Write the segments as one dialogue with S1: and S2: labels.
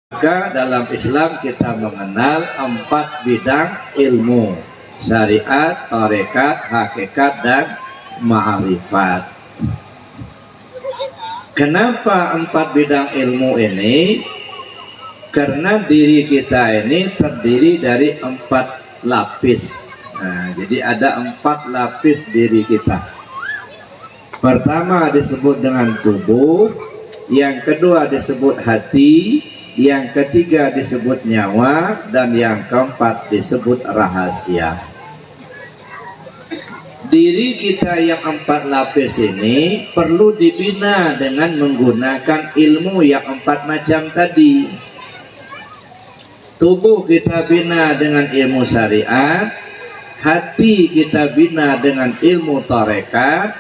S1: Maka dalam Islam kita mengenal 4 bidang ilmu: syariat, tarekat, hakikat, dan ma'rifat. Kenapa 4 bidang ilmu ini? Karena diri kita ini terdiri dari 4 lapis. Nah, jadi ada 4 lapis diri kita. Pertama disebut dengan tubuh, yang kedua disebut hati, yang ketiga disebut nyawa, dan yang keempat disebut rahasia. Diri kita yang 4 lapis ini perlu dibina dengan menggunakan ilmu yang 4 macam tadi. Tubuh kita bina dengan ilmu syariat, hati kita bina dengan ilmu tarekat,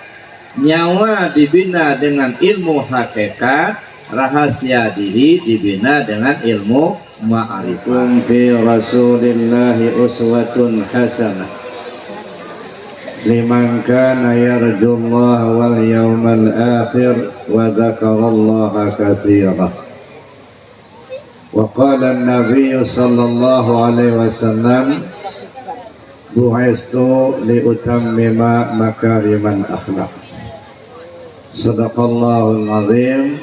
S1: nyawa dibina dengan ilmu hakikat, rahasia diri dibina dengan ilmu ma'rifat. Fi Rasulillahi uswatun hasanah liman kana yarjullaha wal yawmal akhir wa dzakarallaha katsiran. Wa qala an-nabiy sallallahu alaihi wasallam bu'istu li utammima makariman akhlaq. Sadaqallahul azim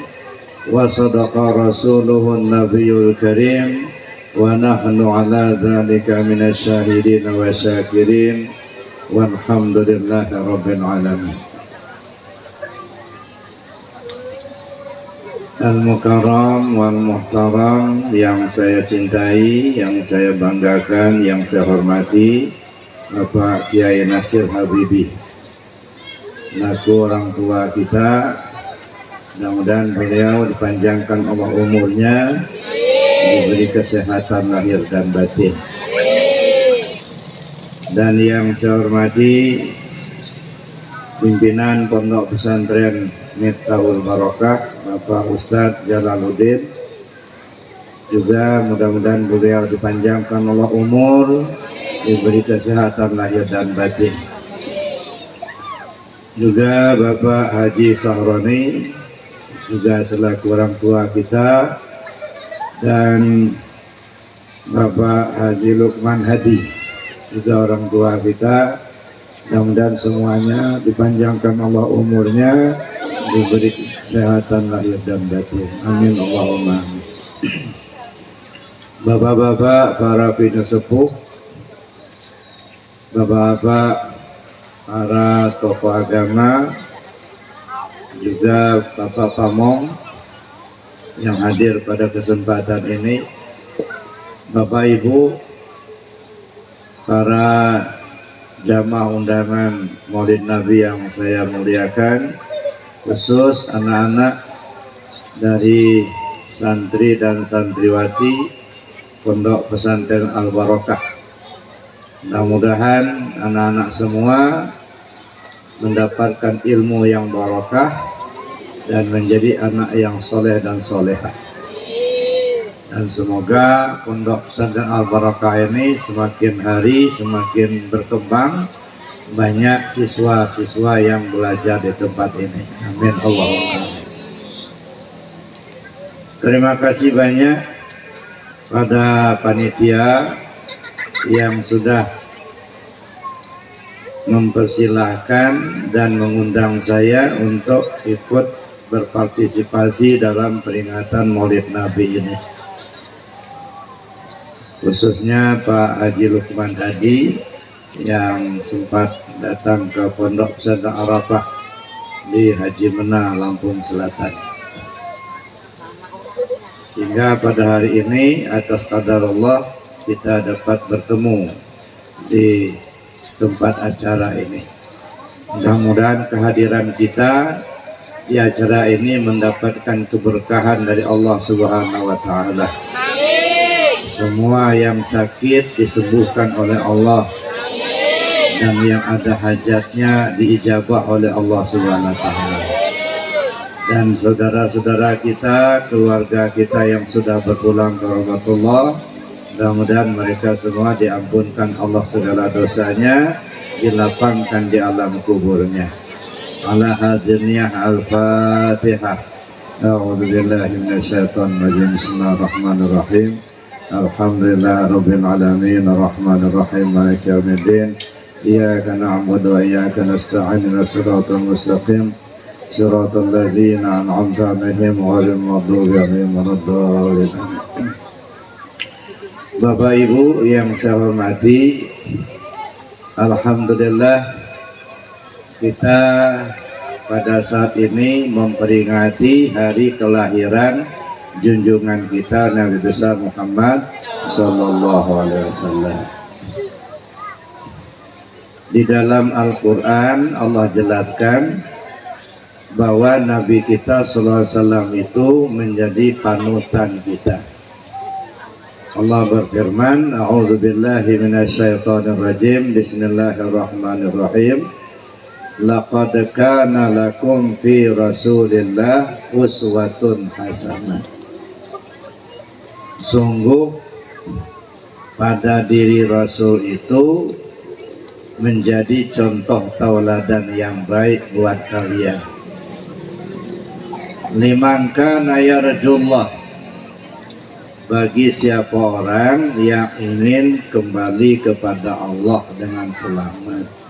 S1: wa sadaqa rasuluhun nabiyul karim wa nahnu ala dhalika minasyahidin wa syakirin walhamdulillahi rabbil alamin. Al-Mukarram wal Muhtaram, yang saya cintai, yang saya banggakan, yang saya hormati, Bapak Kiai Nasir Habibi, laku orang tua kita. Mudah-mudahan beliau dipanjangkan Allah umurnya, diberi kesehatan lahir dan batin. Dan yang saya hormati pimpinan Pondok Pesantren Miftahul Barokah, Bapak Ustadz Jalaluddin, juga mudah-mudahan beliau dipanjangkan Allah umur, diberi kesehatan lahir dan batin. Juga Bapak Haji Sahroni, juga selaku orang tua kita, dan Bapak Haji Lukman Hadi, juga orang tua kita. Mudah-mudahan semuanya dipanjangkan Allah umurnya, diberi kesehatan lahir dan batin. Amin Allahumma amin. Bapak-bapak para pimpinan sepuh, bapak-bapak para tokoh agama, juga Bapak Pamong yang hadir pada kesempatan ini, Bapak Ibu, para jamaah undangan Maulid Nabi yang saya muliakan, khusus anak-anak dari santri dan santriwati Pondok Pesantren Al-Barokah. Mudah-mudahan anak-anak semua mendapatkan ilmu yang barokah dan menjadi anak yang soleh dan solehah. Dan semoga Pondok Pesantren Al-Barokah ini semakin hari semakin berkembang, banyak siswa-siswa yang belajar di tempat ini. Amin Allahumma. Terima kasih banyak pada panitia yang sudah mempersilahkan dan mengundang saya untuk ikut berpartisipasi dalam peringatan Maulid Nabi ini. Khususnya Pak Haji Lukman Hadi yang sempat datang ke Pondok Pesantren Arafah di Haji Menah, Lampung Selatan. Sehingga pada hari ini atas qadar Allah kita dapat bertemu di tempat acara ini. Mudah-mudahan kehadiran kita di acara ini mendapatkan keberkahan dari Allah Subhanahu wa taala. Semua yang sakit disembuhkan oleh Allah, dan yang ada hajatnya diijabah oleh Allah Subhanahu wa taala. Dan saudara-saudara kita, keluarga kita yang sudah berpulang ke rahmatullah, mudah-mudahan mereka semua diampunkan Allah segala dosanya, dilapangkan di alam kuburnya. Ala hadirnya Al-Fatihah. A'udzubillahi minasyaitonirrajim. Bismillahirrahmanirrahim. Alhamdulillahirabbil alamin arrahmanirrahim maliki yaumiddin. Iyyaka na'budu wa iyyaka nasta'in ihdinas siratal mustaqim siratal ladzina an'amta 'alaihim ghairil maghdubi 'alaihim waladdallin. Bapak Ibu yang saya hormati, alhamdulillah kita pada saat ini memperingati hari kelahiran junjungan kita Nabi besar Muhammad Sallallahu Alaihi Wasallam. Di dalam Al-Quran Allah jelaskan bahwa Nabi kita Sallallahu Alaihi Wasallam itu menjadi panutan kita. Allah berfirman, A'udzubillahi minasyaitonirrajim, Bismillahirrahmanirrahim. Laqad kana lakum fi Rasulillah uswatun hasanah. Sungguh pada diri Rasul itu menjadi contoh tauladan yang baik buat kalian. Liman kana yarjullah, bagi siapa orang yang ingin kembali kepada Allah dengan selamat,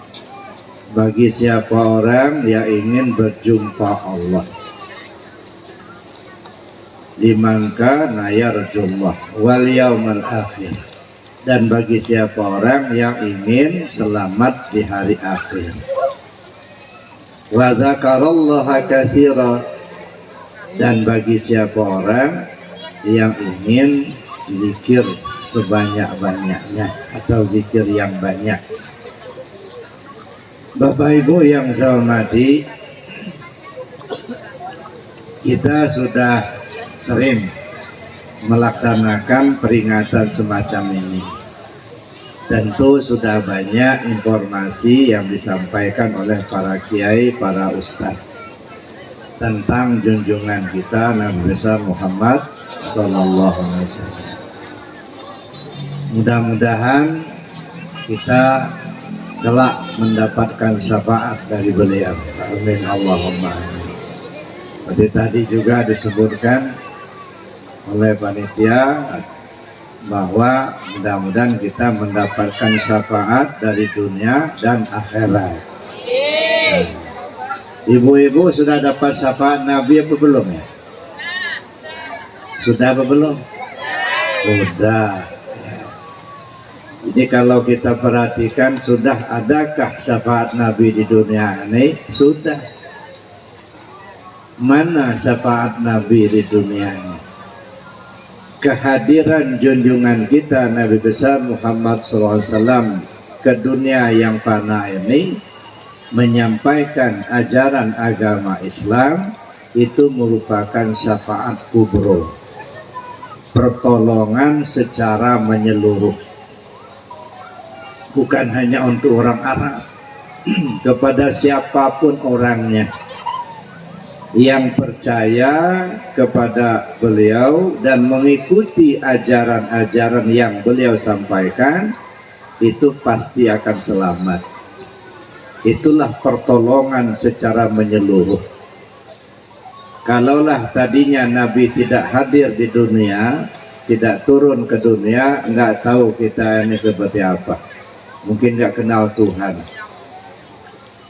S1: bagi siapa orang yang ingin berjumpa Allah. Liman kana yarjullah wal yaumal akhir, dan bagi siapa orang yang ingin selamat di hari akhir. Wa zakarallaha katsira, dan bagi siapa orang yang ingin zikir sebanyak-banyaknya atau zikir yang banyak. Bapak Ibu yang saya hormati, kita sudah sering melaksanakan peringatan semacam ini. Tentu sudah banyak informasi yang disampaikan oleh para kiai, para ustadz tentang junjungan kita Nabi besar Muhammad Sallallahu Alaihi Wasallam. Mudah-mudahan kita kelak mendapatkan syafaat dari beliau. Amin Allahumma amin. Seperti tadi juga disebutkan oleh panitia bahwa mudah-mudahan kita mendapatkan syafaat dari dunia dan akhirat. Ibu-ibu sudah dapat syafaat Nabi apa belum ya? Sudah apa belum? Sudah. Jadi kalau kita perhatikan, sudah adakah syafaat Nabi di dunia ini? Sudah. Mana syafaat Nabi di dunia ini? Kehadiran junjungan kita Nabi besar Muhammad SAW ke dunia yang fana ini menyampaikan ajaran agama Islam itu merupakan syafaat kubro, pertolongan secara menyeluruh. Bukan hanya untuk orang Arab, kepada siapapun orangnya yang percaya kepada beliau dan mengikuti ajaran-ajaran yang beliau sampaikan, itu pasti akan selamat. Itulah pertolongan secara menyeluruh. Kalaulah tadinya Nabi tidak hadir di dunia, tidak turun ke dunia, nggak tahu kita ini seperti apa. Mungkin nggak kenal Tuhan.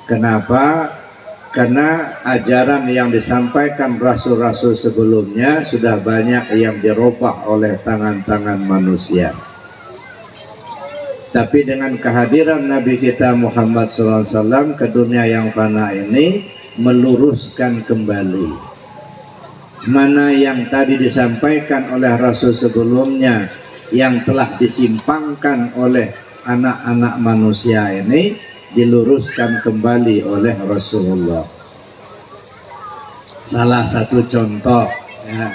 S1: Kenapa? Karena ajaran yang disampaikan rasul-rasul sebelumnya sudah banyak yang dirubah oleh tangan-tangan manusia. Tapi dengan kehadiran Nabi kita Muhammad SAW ke dunia yang fana ini meluruskan kembali mana yang tadi disampaikan oleh rasul sebelumnya yang telah disimpangkan oleh anak-anak manusia ini, diluruskan kembali oleh Rasulullah. Salah satu contoh ya,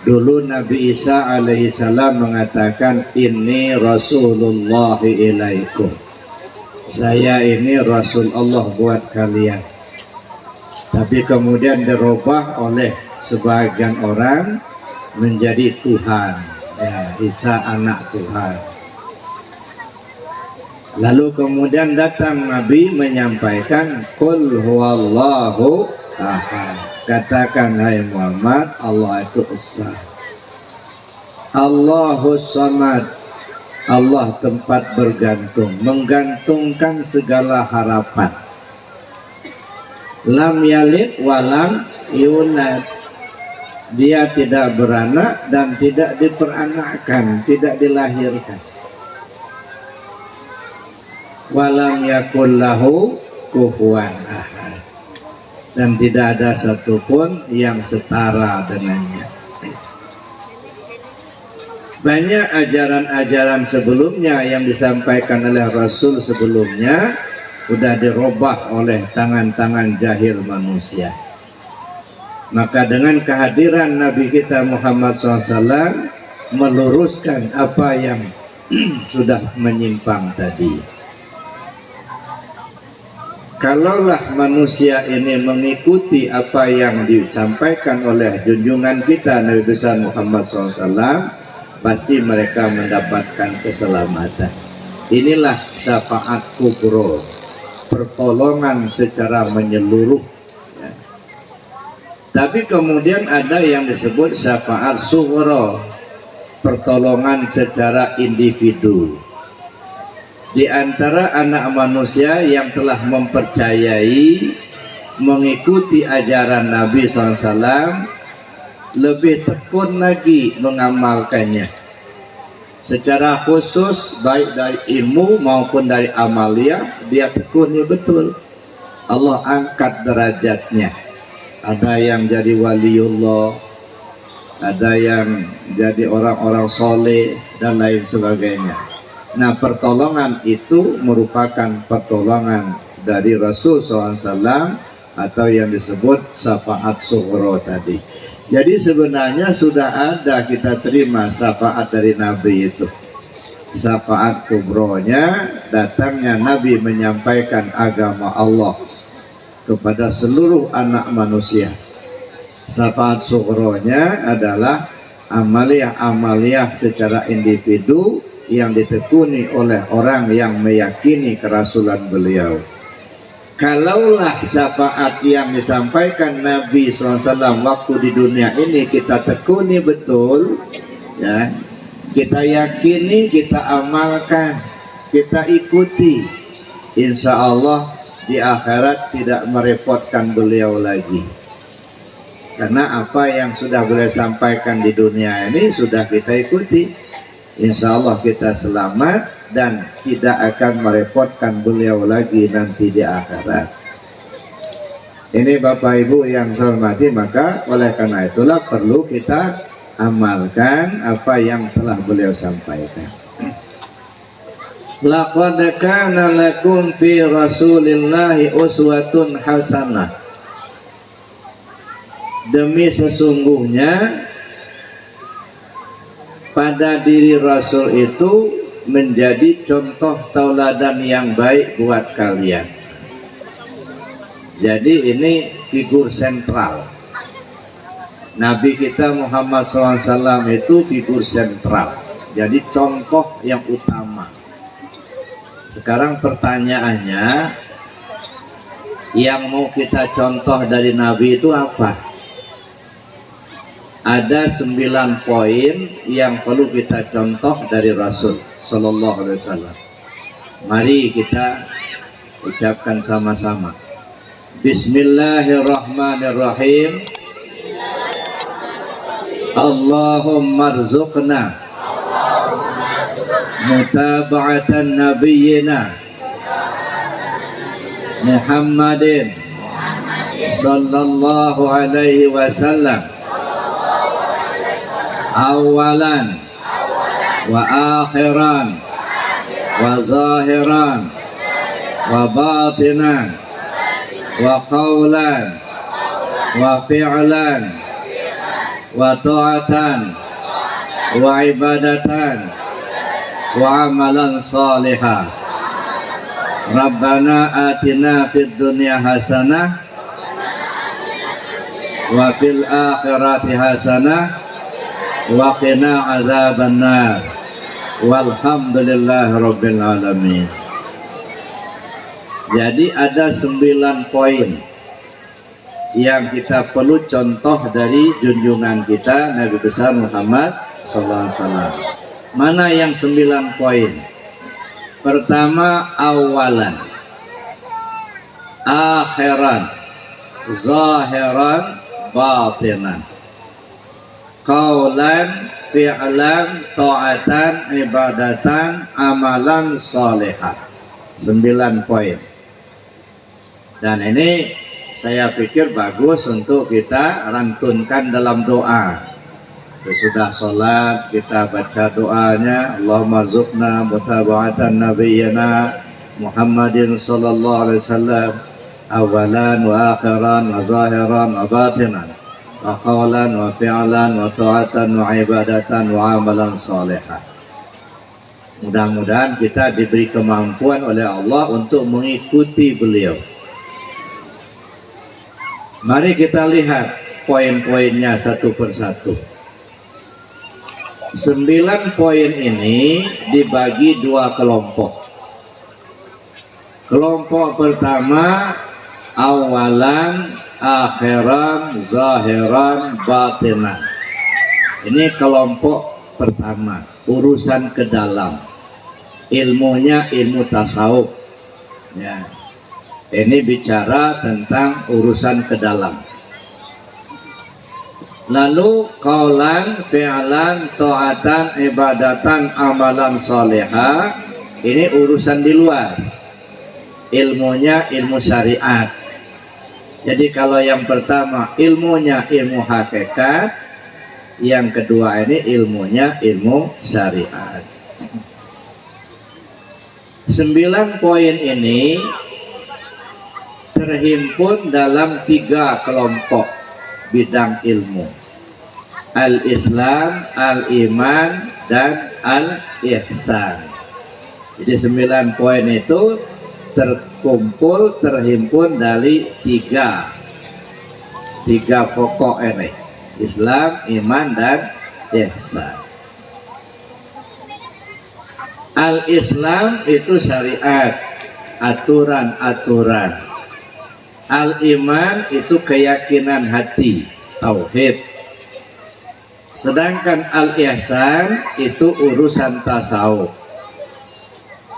S1: dulu Nabi Isa alaihissalam mengatakan, ini Rasulullah ilaikum, saya ini Rasul Allah buat kalian. Tapi kemudian dirubah oleh sebagian orang menjadi Tuhan ya, Isa anak Tuhan. Lalu kemudian datang Nabi menyampaikan, Qul huwallahu ahad, Katakan hai Muhammad, Allah itu esa. Allahus Samad, Allah tempat bergantung, menggantungkan segala harapan. Lam yalid walam yulad, dia tidak beranak dan tidak diperanakkan, tidak dilahirkan. Walam yakul lahu kufuwan ahad, dan tidak ada satupun yang setara dengannya. Banyak ajaran-ajaran sebelumnya yang disampaikan oleh Rasul sebelumnya sudah dirubah oleh tangan-tangan jahil manusia. Maka dengan kehadiran Nabi kita Muhammad SAW meluruskan apa yang sudah menyimpang tadi. Kalaulah manusia ini mengikuti apa yang disampaikan oleh junjungan kita Nabi besar Muhammad SAW, pasti mereka mendapatkan keselamatan. Inilah syafaat kubro, pertolongan secara menyeluruh. Ya. Tapi kemudian ada yang disebut syafaat sughra, pertolongan secara individu. Di antara anak manusia yang telah mempercayai, mengikuti ajaran Nabi SAW, lebih tekun lagi mengamalkannya secara khusus, baik dari ilmu maupun dari amalia. Dia tekuni betul, Allah angkat derajatnya. Ada yang jadi waliullah, ada yang jadi orang-orang soleh dan lain sebagainya. Nah, pertolongan itu merupakan pertolongan dari Rasul SAW atau yang disebut syafaat sughra tadi. Jadi sebenarnya sudah ada kita terima syafaat dari Nabi itu. Syafaat kubronya, datangnya Nabi menyampaikan agama Allah kepada seluruh anak manusia. Syafaat sughronya adalah amaliah-amaliah secara individu yang ditekuni oleh orang yang meyakini kerasulan beliau. Kalaulah syafaat yang disampaikan Nabi SAW waktu di dunia ini kita tekuni betul, ya, kita yakini, kita amalkan, kita ikuti, insya Allah di akhirat tidak merepotkan beliau lagi. Karena apa yang sudah beliau sampaikan di dunia ini sudah kita ikuti, insya Allah kita selamat dan tidak akan merepotkan beliau lagi nanti di akhirat. Ini Bapak Ibu yang saya hormati, maka oleh karena itulah perlu kita amalkan apa yang telah beliau sampaikan. Laqad kana lakum fi Rasulillahi uswatun hasanah. Demi sesungguhnya pada diri Rasul itu menjadi contoh tauladan yang baik buat kalian. Jadi ini figur sentral. Nabi kita Muhammad SAW itu figur sentral. Jadi contoh yang utama. Sekarang pertanyaannya, yang mau kita contoh dari Nabi itu apa? Ada 9 poin yang perlu kita contoh dari Rasul Sallallahu Alaihi Wasallam. Mari kita ucapkan sama-sama. Bismillahirrahmanirrahim. Allahumma rzuqna mutaba'atan nabiyyina Muhammadin sallallahu alaihi wasallam awalan wa akhiran wa zahiran wa batinan wa qawlan wa fi'lan wa ta'atan wa ibadatan wa amalan salihah. Rabbana atina fid dunya hasanah wa fil akhirati hasanah wa qina azabannar. Walhamdulillah rabbil alamin. Jadi ada 9 poin yang kita perlu contoh dari junjungan kita Nabi besar Muhammad SAW. Mana yang 9 poin? Pertama, awalan, akhiran, zahiran, batinan, qaulan, fi'lan, ta'atan, ibadatan, amalan salihah. 9 poin. Dan ini saya pikir bagus untuk kita rantunkan dalam doa. Sesudah sholat kita baca doanya, Allahumma rzuqna mutaba'atan nabiyyina Muhammadin sallallahu alaihi wasallam awalan wa akhiran wa zahiran wa batinan wa qawlan wa fi'lan wa ta'atan wa ibadatan wa amalan salihah. Mudah-mudahan kita diberi kemampuan oleh Allah untuk mengikuti beliau. Mari kita lihat poin-poinnya satu persatu. 9 poin ini dibagi 2 kelompok. Kelompok pertama, awalan, akhiran, zahiran, batinan. Ini kelompok pertama, urusan ke dalam. Ilmunya ilmu tasawuf. Ya. Ini bicara tentang urusan ke dalam. Lalu qaulan, fi'lan, ta'atan, ibadatan, amalan salihah. Ini urusan di luar. Ilmunya ilmu syariat. Jadi kalau yang pertama ilmunya ilmu hakikat, yang kedua ini ilmunya ilmu syariat. 9 poin ini terhimpun dalam 3 kelompok bidang ilmu. Al-Islam, Al-Iman, dan Al-Ihsan. Jadi 9 poin itu terhimpun dari 3 pokok ini. Islam, Iman, dan Ihsan. Al-Islam itu syariat, aturan-aturan. Al-Iman itu keyakinan hati, tauhid. Sedangkan Al-Ihsan itu urusan tasawuf.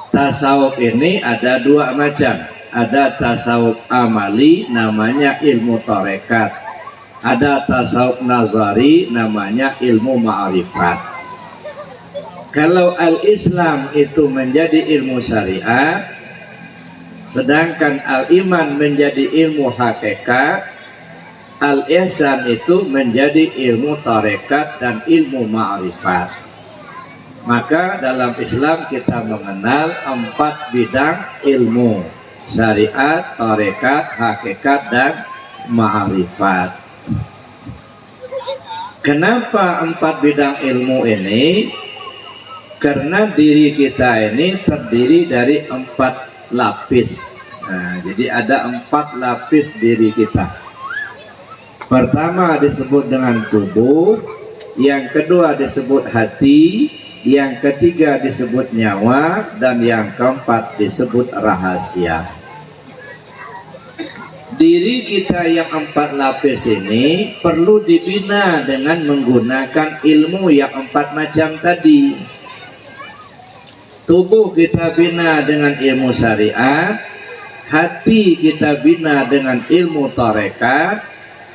S1: Tasawuf ini ada 2 macam. Ada tasawuf amali, namanya ilmu tarekat. Ada tasawuf nazari, namanya ilmu ma'rifat. Kalau Al-Islam itu menjadi ilmu syariat, sedangkan Al-Iman menjadi ilmu hakikat, Al-Ihsan itu menjadi ilmu tarekat dan ilmu ma'rifat. Maka dalam Islam kita mengenal 4 bidang ilmu: syariat, tarekat, hakikat, dan ma'rifat. Kenapa 4 bidang ilmu ini? Karena diri kita ini terdiri dari 4 lapis. Nah, jadi ada 4 lapis diri kita. Pertama disebut dengan tubuh, yang kedua disebut hati, yang ketiga disebut nyawa, dan yang keempat disebut rahasia. Diri kita yang 4 lapis ini perlu dibina dengan menggunakan ilmu yang 4 macam tadi. Tubuh kita bina dengan ilmu syariat, hati kita bina dengan ilmu tarekat,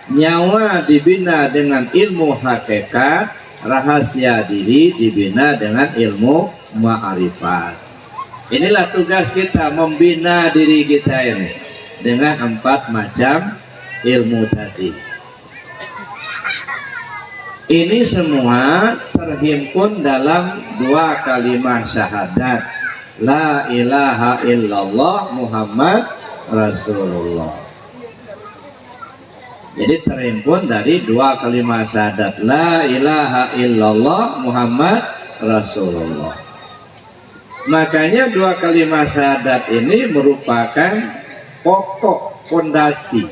S1: nyawa dibina dengan ilmu hakikat, rahasia diri dibina dengan ilmu ma'rifat. Inilah tugas kita, membina diri kita ini dengan 4 macam ilmu tadi. Ini semua terhimpun dalam 2 kalimat syahadat, la ilaha illallah Muhammad Rasulullah. Jadi terhimpun dari 2 kalimat syahadat, la ilaha illallah Muhammad Rasulullah. Makanya 2 kalimat syahadat ini merupakan pokok fondasi.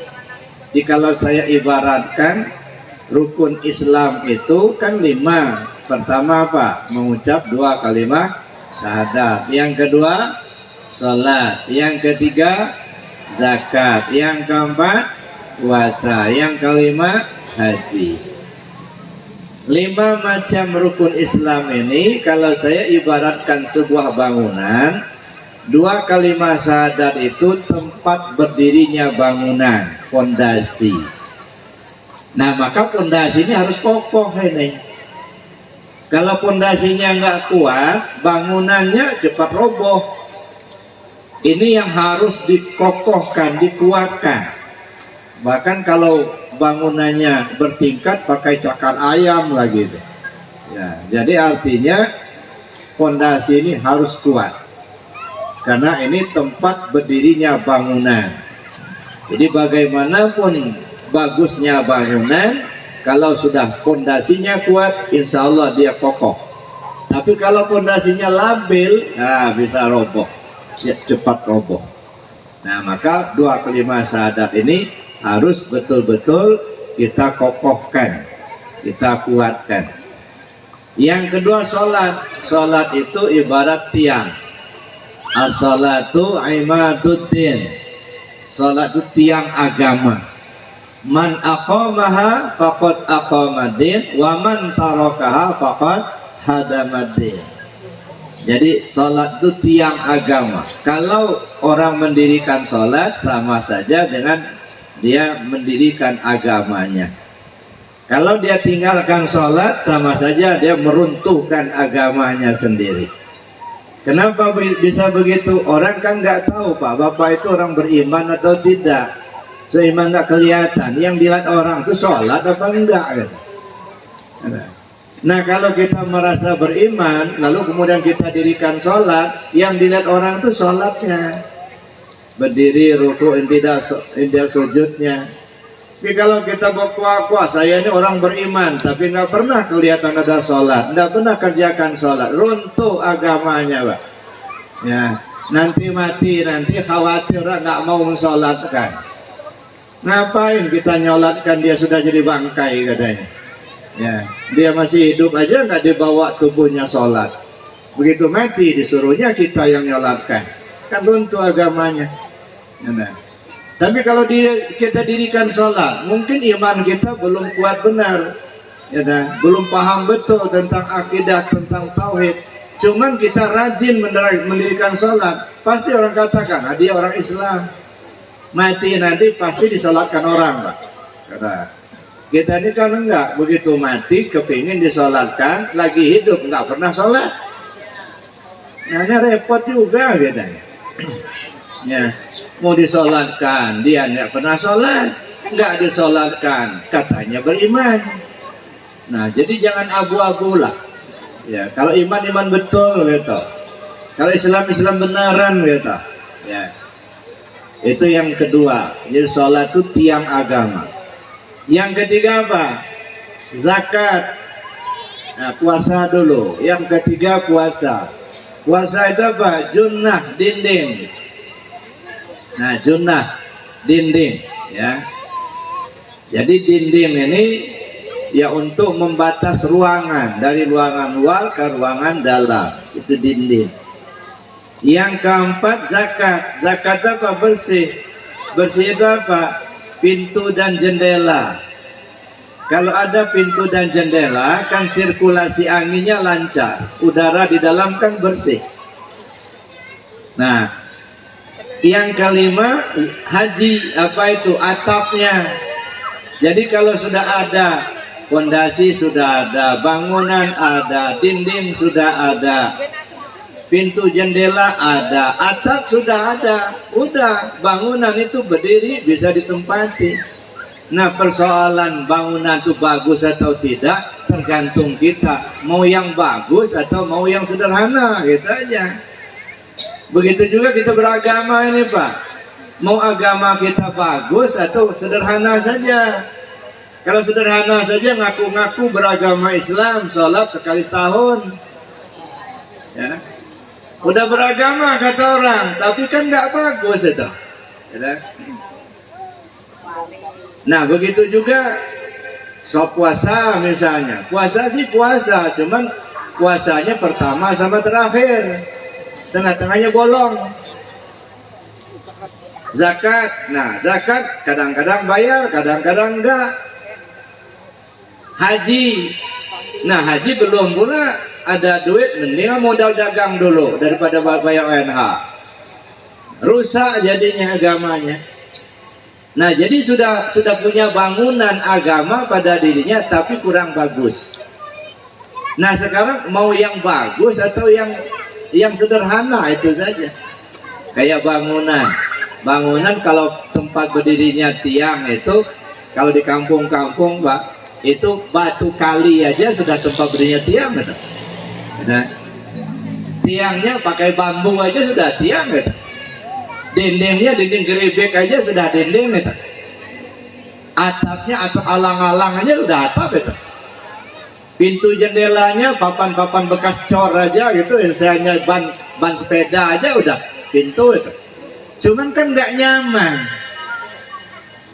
S1: Jadi kalau saya ibaratkan rukun Islam itu kan 5. Pertama apa? Mengucap 2 kalimat syahadat. Yang kedua salat. Yang ketiga zakat. Yang keempat puasa. Yang kelima haji. 5 macam rukun Islam ini kalau saya ibaratkan sebuah bangunan, 2 kalimat syahadat itu tempat berdirinya bangunan, pondasi. Nah, maka pondasi ini harus kokoh ini. Kalau pondasinya nggak kuat, bangunannya cepat roboh. Ini yang harus dikokohkan, dikuatkan. Bahkan kalau bangunannya bertingkat pakai cakar ayam lagi. Ya, jadi artinya pondasi ini harus kuat. Karena ini tempat berdirinya bangunan. Jadi bagaimanapun bagusnya bangunan, kalau sudah pondasinya kuat, insya Allah dia kokoh. Tapi kalau pondasinya labil, nah bisa roboh, cepat roboh. Nah, maka 2 kalimat syahadat ini harus betul-betul kita kokohkan, kita kuatkan. Yang kedua sholat. Sholat itu ibarat tiang. As-sholatu imaduddin. Sholat itu tiang agama. Man aqamaha faqad aqamaddin, wa man tarakaha faqad hadamaddin. Jadi sholat itu tiang agama. Kalau orang mendirikan sholat, sama saja dengan dia mendirikan agamanya. Kalau dia tinggalkan sholat, sama saja dia meruntuhkan agamanya sendiri. Kenapa bisa begitu? Orang kan nggak tahu, Pak, Bapak itu orang beriman atau tidak. Seiman nggak kelihatan. Yang dilihat orang itu sholat apa enggak gitu. Nah, kalau kita merasa beriman, lalu kemudian kita dirikan sholat, yang dilihat orang itu sholatnya, berdiri, ruku, tidak sujudnya. Tapi kalau kita berkuah-kuah, saya ini orang beriman, tapi nggak pernah kelihatan ada sholat, nggak pernah kerjakan sholat, runtuh agamanya, Pak. Ya, nanti mati, nanti khawatir nggak mau mensolatkan. Ngapain kita nyolatkan dia sudah jadi bangkai katanya. Ya, dia masih hidup aja nggak dibawa tubuhnya sholat. Begitu mati disuruhnya kita yang nyolatkan, kan runtuh agamanya. Nah, tapi kalau kita dirikan sholat, mungkin iman kita belum kuat benar, ya, belum paham betul tentang akidah, tentang tauhid. Cuman kita rajin mendirikan sholat, pasti orang katakan, dia orang Islam. Mati nanti pasti disolatkan orang, Pak. Kata kita ini kan enggak, begitu mati kepingin disolatkan, lagi hidup enggak pernah sholat. Nah, ini repot juga katanya. Ya, mau disolatkan, dia enggak pernah sholat, enggak disolatkan, katanya beriman. Nah, jadi jangan abu-abu lah. Ya, kalau iman betul gitu. Kalau Islam benaran gitu. Ya. Itu yang kedua. Jadi sholat itu tiang agama. Yang ketiga apa? Zakat. Nah, puasa dulu. Yang ketiga puasa. Puasa itu apa? Junnah, dinding. Nah, junnah, dinding, ya. Jadi dinding ini ya untuk membatas ruangan, dari ruangan luar ke ruangan dalam. Itu dinding. Yang keempat zakat. Zakat apa? Bersih. Bersih itu apa? Pintu dan jendela. Kalau ada pintu dan jendela, kan sirkulasi anginnya lancar, udara di dalam kan bersih. Nah, yang kelima haji. Apa itu? Atapnya. Jadi kalau sudah ada fondasi, sudah ada bangunan, ada dinding, sudah ada pintu jendela, ada atap, sudah ada, udah bangunan itu berdiri bisa ditempati. Nah, persoalan bangunan itu bagus atau tidak tergantung kita, mau yang bagus atau mau yang sederhana, gitu aja. Begitu juga kita beragama ini, Pak, mau agama kita bagus atau sederhana saja. Kalau sederhana saja ngaku-ngaku beragama Islam, sholat sekali setahun, ya udah beragama kata orang, tapi kan nggak bagus itu. Nah, begitu juga so puasa misalnya. Puasa sih puasa, cuman puasanya pertama sama terakhir, tengah-tengahnya bolong. Zakat, nah zakat kadang-kadang bayar, kadang-kadang enggak. Haji, nah haji belum pula ada duit, mendingan modal dagang dulu daripada bayar ONH. Rusak jadinya agamanya. Nah jadi sudah punya bangunan agama pada dirinya tapi kurang bagus. Nah sekarang mau yang bagus atau yang sederhana itu saja. Kayak bangunan kalau tempat berdirinya tiang itu, kalau di kampung-kampung Pak, itu batu kali aja sudah tempat berdirinya tiang gitu. Nah, tiangnya pakai bambu aja sudah tiang gitu. Dindingnya dinding geribek aja sudah dinding gitu. Atapnya atap alang-alang aja udah atap gitu. Pintu jendelanya papan-papan bekas cor aja gitu, misalnya ban sepeda aja udah pintu itu. Cuman kan nggak nyaman.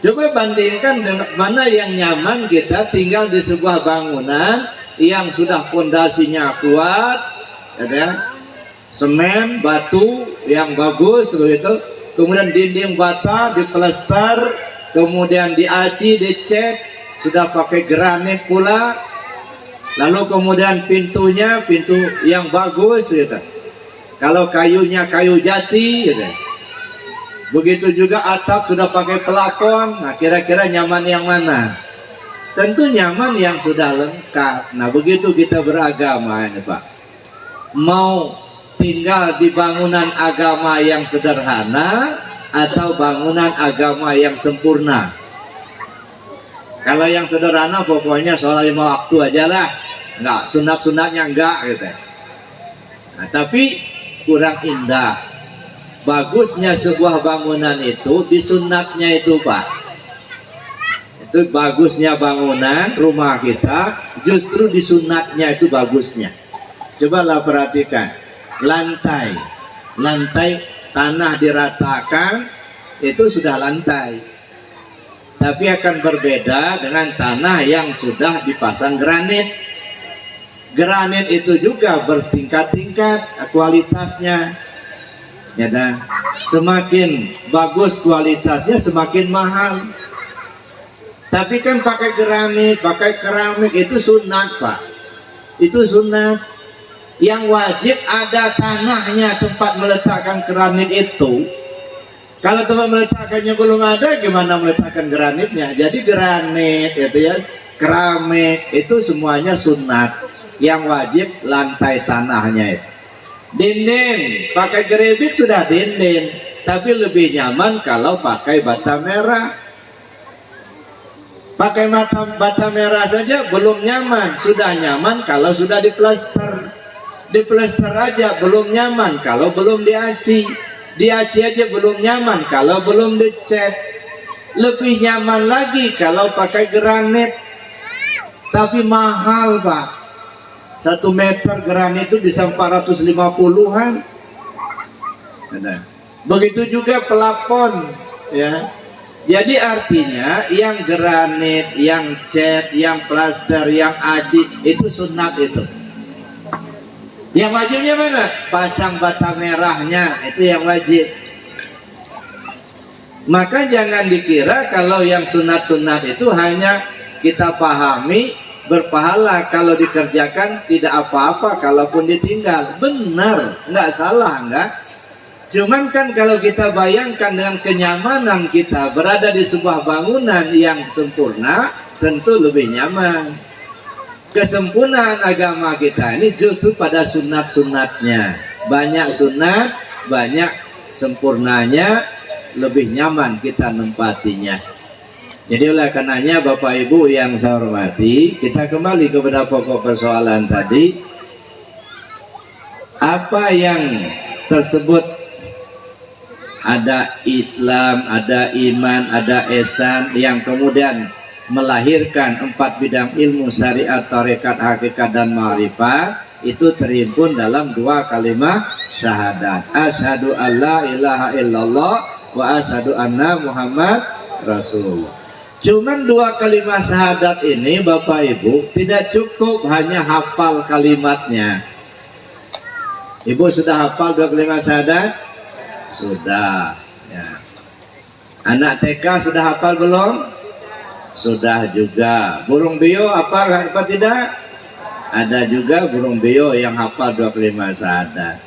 S1: Coba bandingkan dengan mana yang nyaman kita tinggal di sebuah bangunan yang sudah fondasinya kuat, ya, semen, batu yang bagus begitu, kemudian dinding bata diplester, kemudian diaci, dicat, sudah pakai granit pula, lalu kemudian pintunya pintu yang bagus gitu. Kalau kayunya kayu jati gitu. Begitu juga atap sudah pakai pelafon. Nah kira-kira nyaman yang mana? Tentu nyaman yang sudah lengkap. Nah begitu kita beragama ini Pak, mau tinggal di bangunan agama yang sederhana atau bangunan agama yang sempurna. Kalau yang sederhana pokoknya sholat 5 waktu aja lah, nggak sunat-sunatnya enggak gitu. Nah, tapi kurang indah. Bagusnya sebuah bangunan itu di sunatnya itu Pak. Itu bagusnya bangunan rumah kita justru di sunatnya itu bagusnya. Cobalah perhatikan, lantai tanah diratakan itu sudah lantai, tapi akan berbeda dengan tanah yang sudah dipasang granit. Granit itu juga bertingkat-tingkat kualitasnya, ya dah. Semakin bagus kualitasnya semakin mahal. Tapi kan pakai granit, pakai keramik itu sunat Pak, itu sunat. Yang wajib ada tanahnya tempat meletakkan granit itu. Kalau tempat meletakkannya belum ada, gimana meletakkan granitnya? Jadi granit itu ya, keramik itu semuanya sunat. Yang wajib lantai tanahnya itu. Dinding pakai geribik sudah dinding, tapi lebih nyaman kalau pakai bata merah. Pakai bata merah saja belum nyaman, sudah nyaman kalau sudah diplester. Diplester aja belum nyaman kalau belum diaci. Diaci aja belum nyaman kalau belum dicat. Lebih nyaman lagi kalau pakai granit, tapi mahal Pak. 1 meter granit itu bisa 450-an. Begitu juga pelafon, ya. Jadi artinya yang granit, yang cat, yang plaster, yang aci itu sunat itu. Yang wajibnya mana? Pasang bata merahnya, itu yang wajib. Maka jangan dikira kalau yang sunat-sunat itu hanya kita pahami berpahala, kalau dikerjakan tidak apa-apa kalaupun ditinggal. Benar, nggak salah, nggak. Cuman kan kalau kita bayangkan dengan kenyamanan kita berada di sebuah bangunan yang sempurna, tentu lebih nyaman. Kesempurnaan agama kita ini justru pada sunat-sunatnya. Banyak sunat, banyak sempurnanya, lebih nyaman kita nempatinya. Jadi oleh karenanya Bapak Ibu yang saya hormati, kita kembali kepada pokok persoalan tadi. Apa yang tersebut, ada Islam, ada iman, ada ihsan, yang kemudian melahirkan 4 bidang ilmu syariat, tarekat, hakikat, dan ma'rifat, itu terhimpun dalam 2 kalimat syahadat. Asyhadu alla ilaha illallah wa asyhadu anna Muhammad Rasulullah. Cuman 2 kalimat syahadat ini Bapak Ibu tidak cukup hanya hafal kalimatnya. Ibu sudah hafal 2 kalimat syahadat? Sudah, ya. Anak TK sudah hafal belum? Sudah juga. Burung beo hafal apa tidak? Ada juga burung beo yang hafal 2 kalimat syahadat.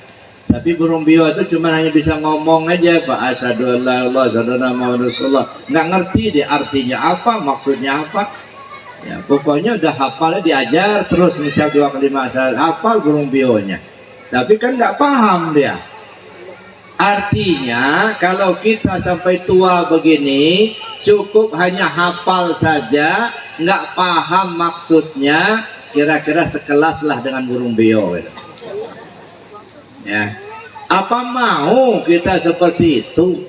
S1: Tapi burung beo itu cuma hanya bisa ngomong aja, Pak, asyhadu an la ilaha illallah, asyhadu anna muhammadar rasulullah. Nggak ngerti dia artinya apa, maksudnya apa. Ya, pokoknya udah hafalnya diajar terus mengucap 2 kalimat syahadat, hafal burung beonya. Tapi kan nggak paham dia. Artinya kalau kita sampai tua begini cukup hanya hafal saja, nggak paham maksudnya, kira-kira sekelas lah dengan burung beo gitu. Ya, apa mau kita seperti itu?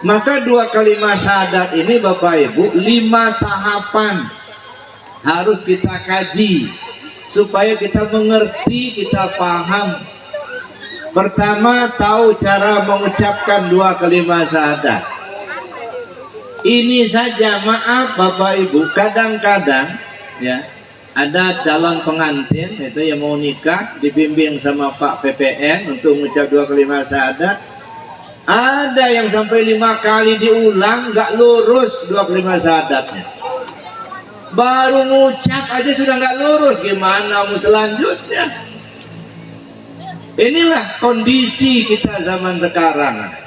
S1: Maka 2 kalimat syahadat ini Bapak Ibu 5 tahapan harus kita kaji supaya kita mengerti, kita paham. Pertama, tahu cara mengucapkan 2 kalimat syahadat. Ini saja, maaf Bapak Ibu, kadang-kadang ya ada calon pengantin itu yang mau nikah dibimbing sama Pak PPN untuk mengucap 2 kalimat syahadat. Ada yang sampai 5 kali diulang nggak lurus 2 kalimat syahadatnya. Baru ngucap aja sudah nggak lurus, gimana mau selanjutnya? Inilah kondisi kita zaman sekarang.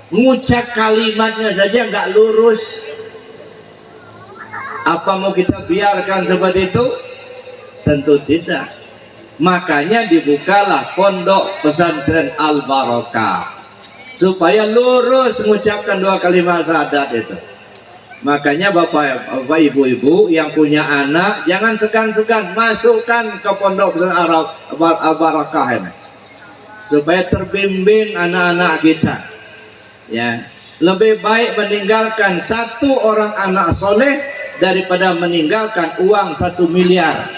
S1: Ngucap kalimatnya saja nggak lurus. Apa mau kita biarkan seperti itu? Tentu tidak. Makanya dibukalah pondok pesantren Al Barokah supaya lurus mengucapkan 2 kalimat syahadat itu. Makanya Bapak Ibu-ibu yang punya anak jangan segan-segan masukkan ke pondok pesantren Al Barokah ini supaya terbimbing anak-anak kita. Ya, lebih baik meninggalkan 1 orang anak soleh daripada meninggalkan uang 1 miliar.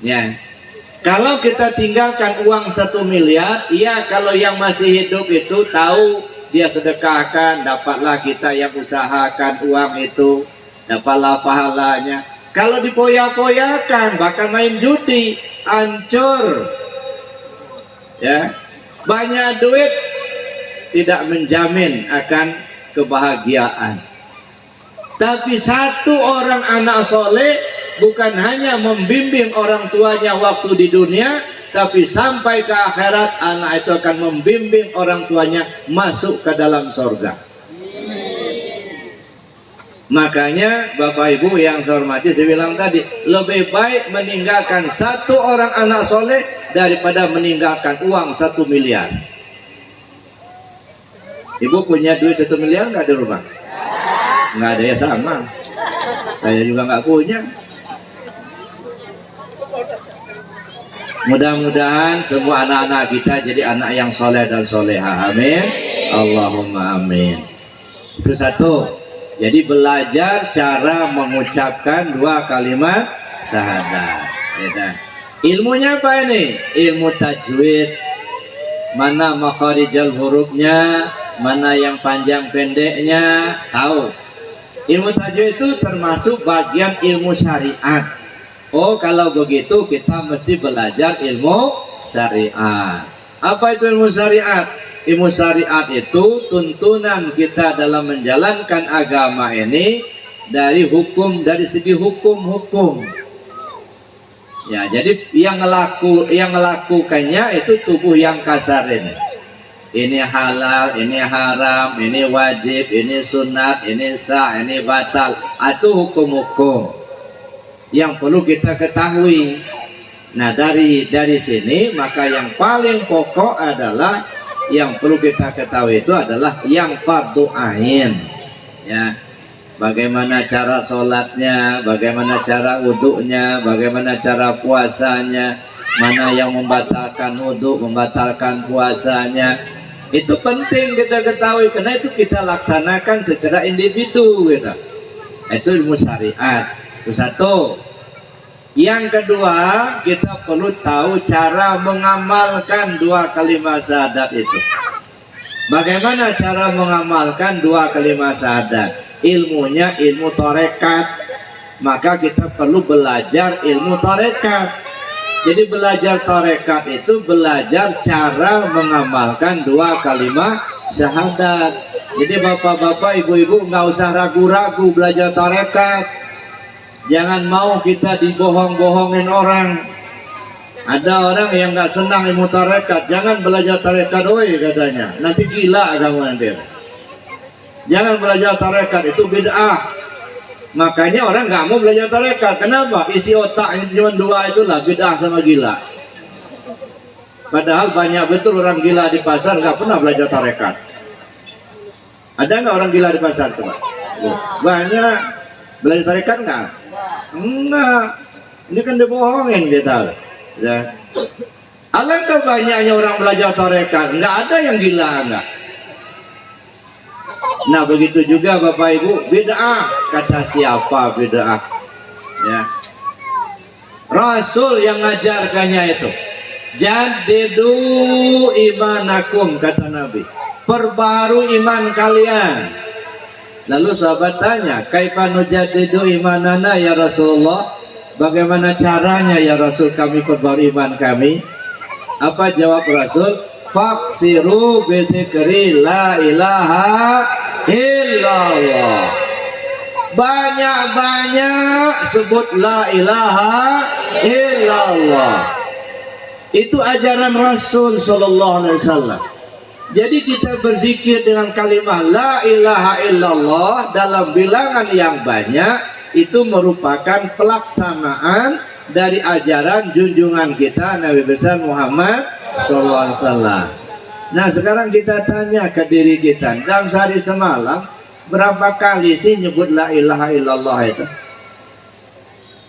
S1: Ya, kalau kita tinggalkan uang 1 miliar, ya kalau yang masih hidup itu tahu dia sedekahkan, dapatlah kita yang usahakan uang itu, dapatlah pahalanya. Kalau dipoya-poyakan, bahkan main judi, hancur. Ya, banyak duit tidak menjamin akan kebahagiaan. Tapi 1 orang anak soleh bukan hanya membimbing orang tuanya waktu di dunia, tapi sampai ke akhirat anak itu akan membimbing orang tuanya masuk ke dalam surga. Makanya Bapak Ibu yang saya hormati, saya bilang tadi, lebih baik meninggalkan 1 orang anak soleh daripada meninggalkan uang 1 miliar. Ibu punya duit 1 miliar nggak di rumah? Nggak ada, ya sama. Saya juga nggak punya. Mudah-mudahan semua anak-anak kita jadi anak yang soleh dan soleha. Amin. Allahumma amin. Itu 1. Jadi belajar cara mengucapkan 2 kalimat syahadat. Ya, ilmunya apa ini? Ilmu tajwid. Mana makharijal hurufnya, mana yang panjang pendeknya, tahu. Ilmu tajwid itu termasuk bagian ilmu syariat. Oh, kalau begitu kita mesti belajar ilmu syariat. Apa itu ilmu syariat? Ilmu syariat itu tuntunan kita dalam menjalankan agama ini dari segi hukum-hukum. Ya, jadi yang melakukannya itu tubuh yang kasar ini. Ini halal, ini haram, ini wajib, ini sunat, ini sah, ini batal. Itu hukum-hukum yang perlu kita ketahui. Nah, dari sini maka yang paling pokok adalah yang perlu kita ketahui itu adalah yang fardu ain. Ya, bagaimana cara sholatnya, bagaimana cara wudhunya, bagaimana cara puasanya, mana yang membatalkan wudhu, membatalkan puasanya. Itu penting kita ketahui, karena itu kita laksanakan secara individu gitu. Itu ilmu syariat. Itu 1. Yang kedua, kita perlu tahu cara mengamalkan 2 kalimat syahadat itu. Bagaimana cara mengamalkan 2 kalimat syahadat? Ilmunya ilmu tarekat. Maka kita perlu belajar ilmu tarekat. Jadi belajar tarekat itu belajar cara mengamalkan 2 kalimat syahadat. Jadi bapak-bapak, ibu-ibu nggak usah ragu-ragu belajar tarekat. Jangan mau kita dibohong-bohongin orang. Ada orang yang nggak senang ilmu tarekat, jangan belajar tarekat, oi katanya, nanti gila kamu nanti. Jangan belajar tarekat, itu bid'ah. Makanya orang nggak mau belajar tarekat. Kenapa? Isi otak yang cuma dua itulah bid'ah sama gila. Padahal banyak betul orang gila di pasar nggak pernah belajar tarekat. Ada nggak orang gila di pasar coba? Banyak. Belajar tarekat nggak? Enggak. Ini kan dibohongin kita. Ya. Alangkah banyaknya orang belajar tarekat, nggak ada yang gila enggak. Nah begitu juga Bapak Ibu, bid'ah. Kata siapa bid'ah? Ya. Rasul yang ngajarkannya itu. Jadidu imanakum, kata Nabi. Perbaru iman kalian. Lalu sahabat tanya, kaifa nujaddidu imanana ya Rasulullah? Bagaimana caranya ya Rasul kami perbarui iman kami? Apa jawab Rasul? Faksiru bidzikri la ilaha illallah. Banyak-banyak sebut la ilaha illallah. Itu ajaran Rasul sallallahu alaihi wasallam. Jadi kita berzikir dengan kalimat la ilaha illallah dalam bilangan yang banyak, itu merupakan pelaksanaan dari ajaran junjungan kita Nabi besar Muhammad sallallahu alaihi wasallam. Nah sekarang kita tanya ke diri kita, dalam sehari semalam berapa kali sih nyebut la ilaha illallah itu?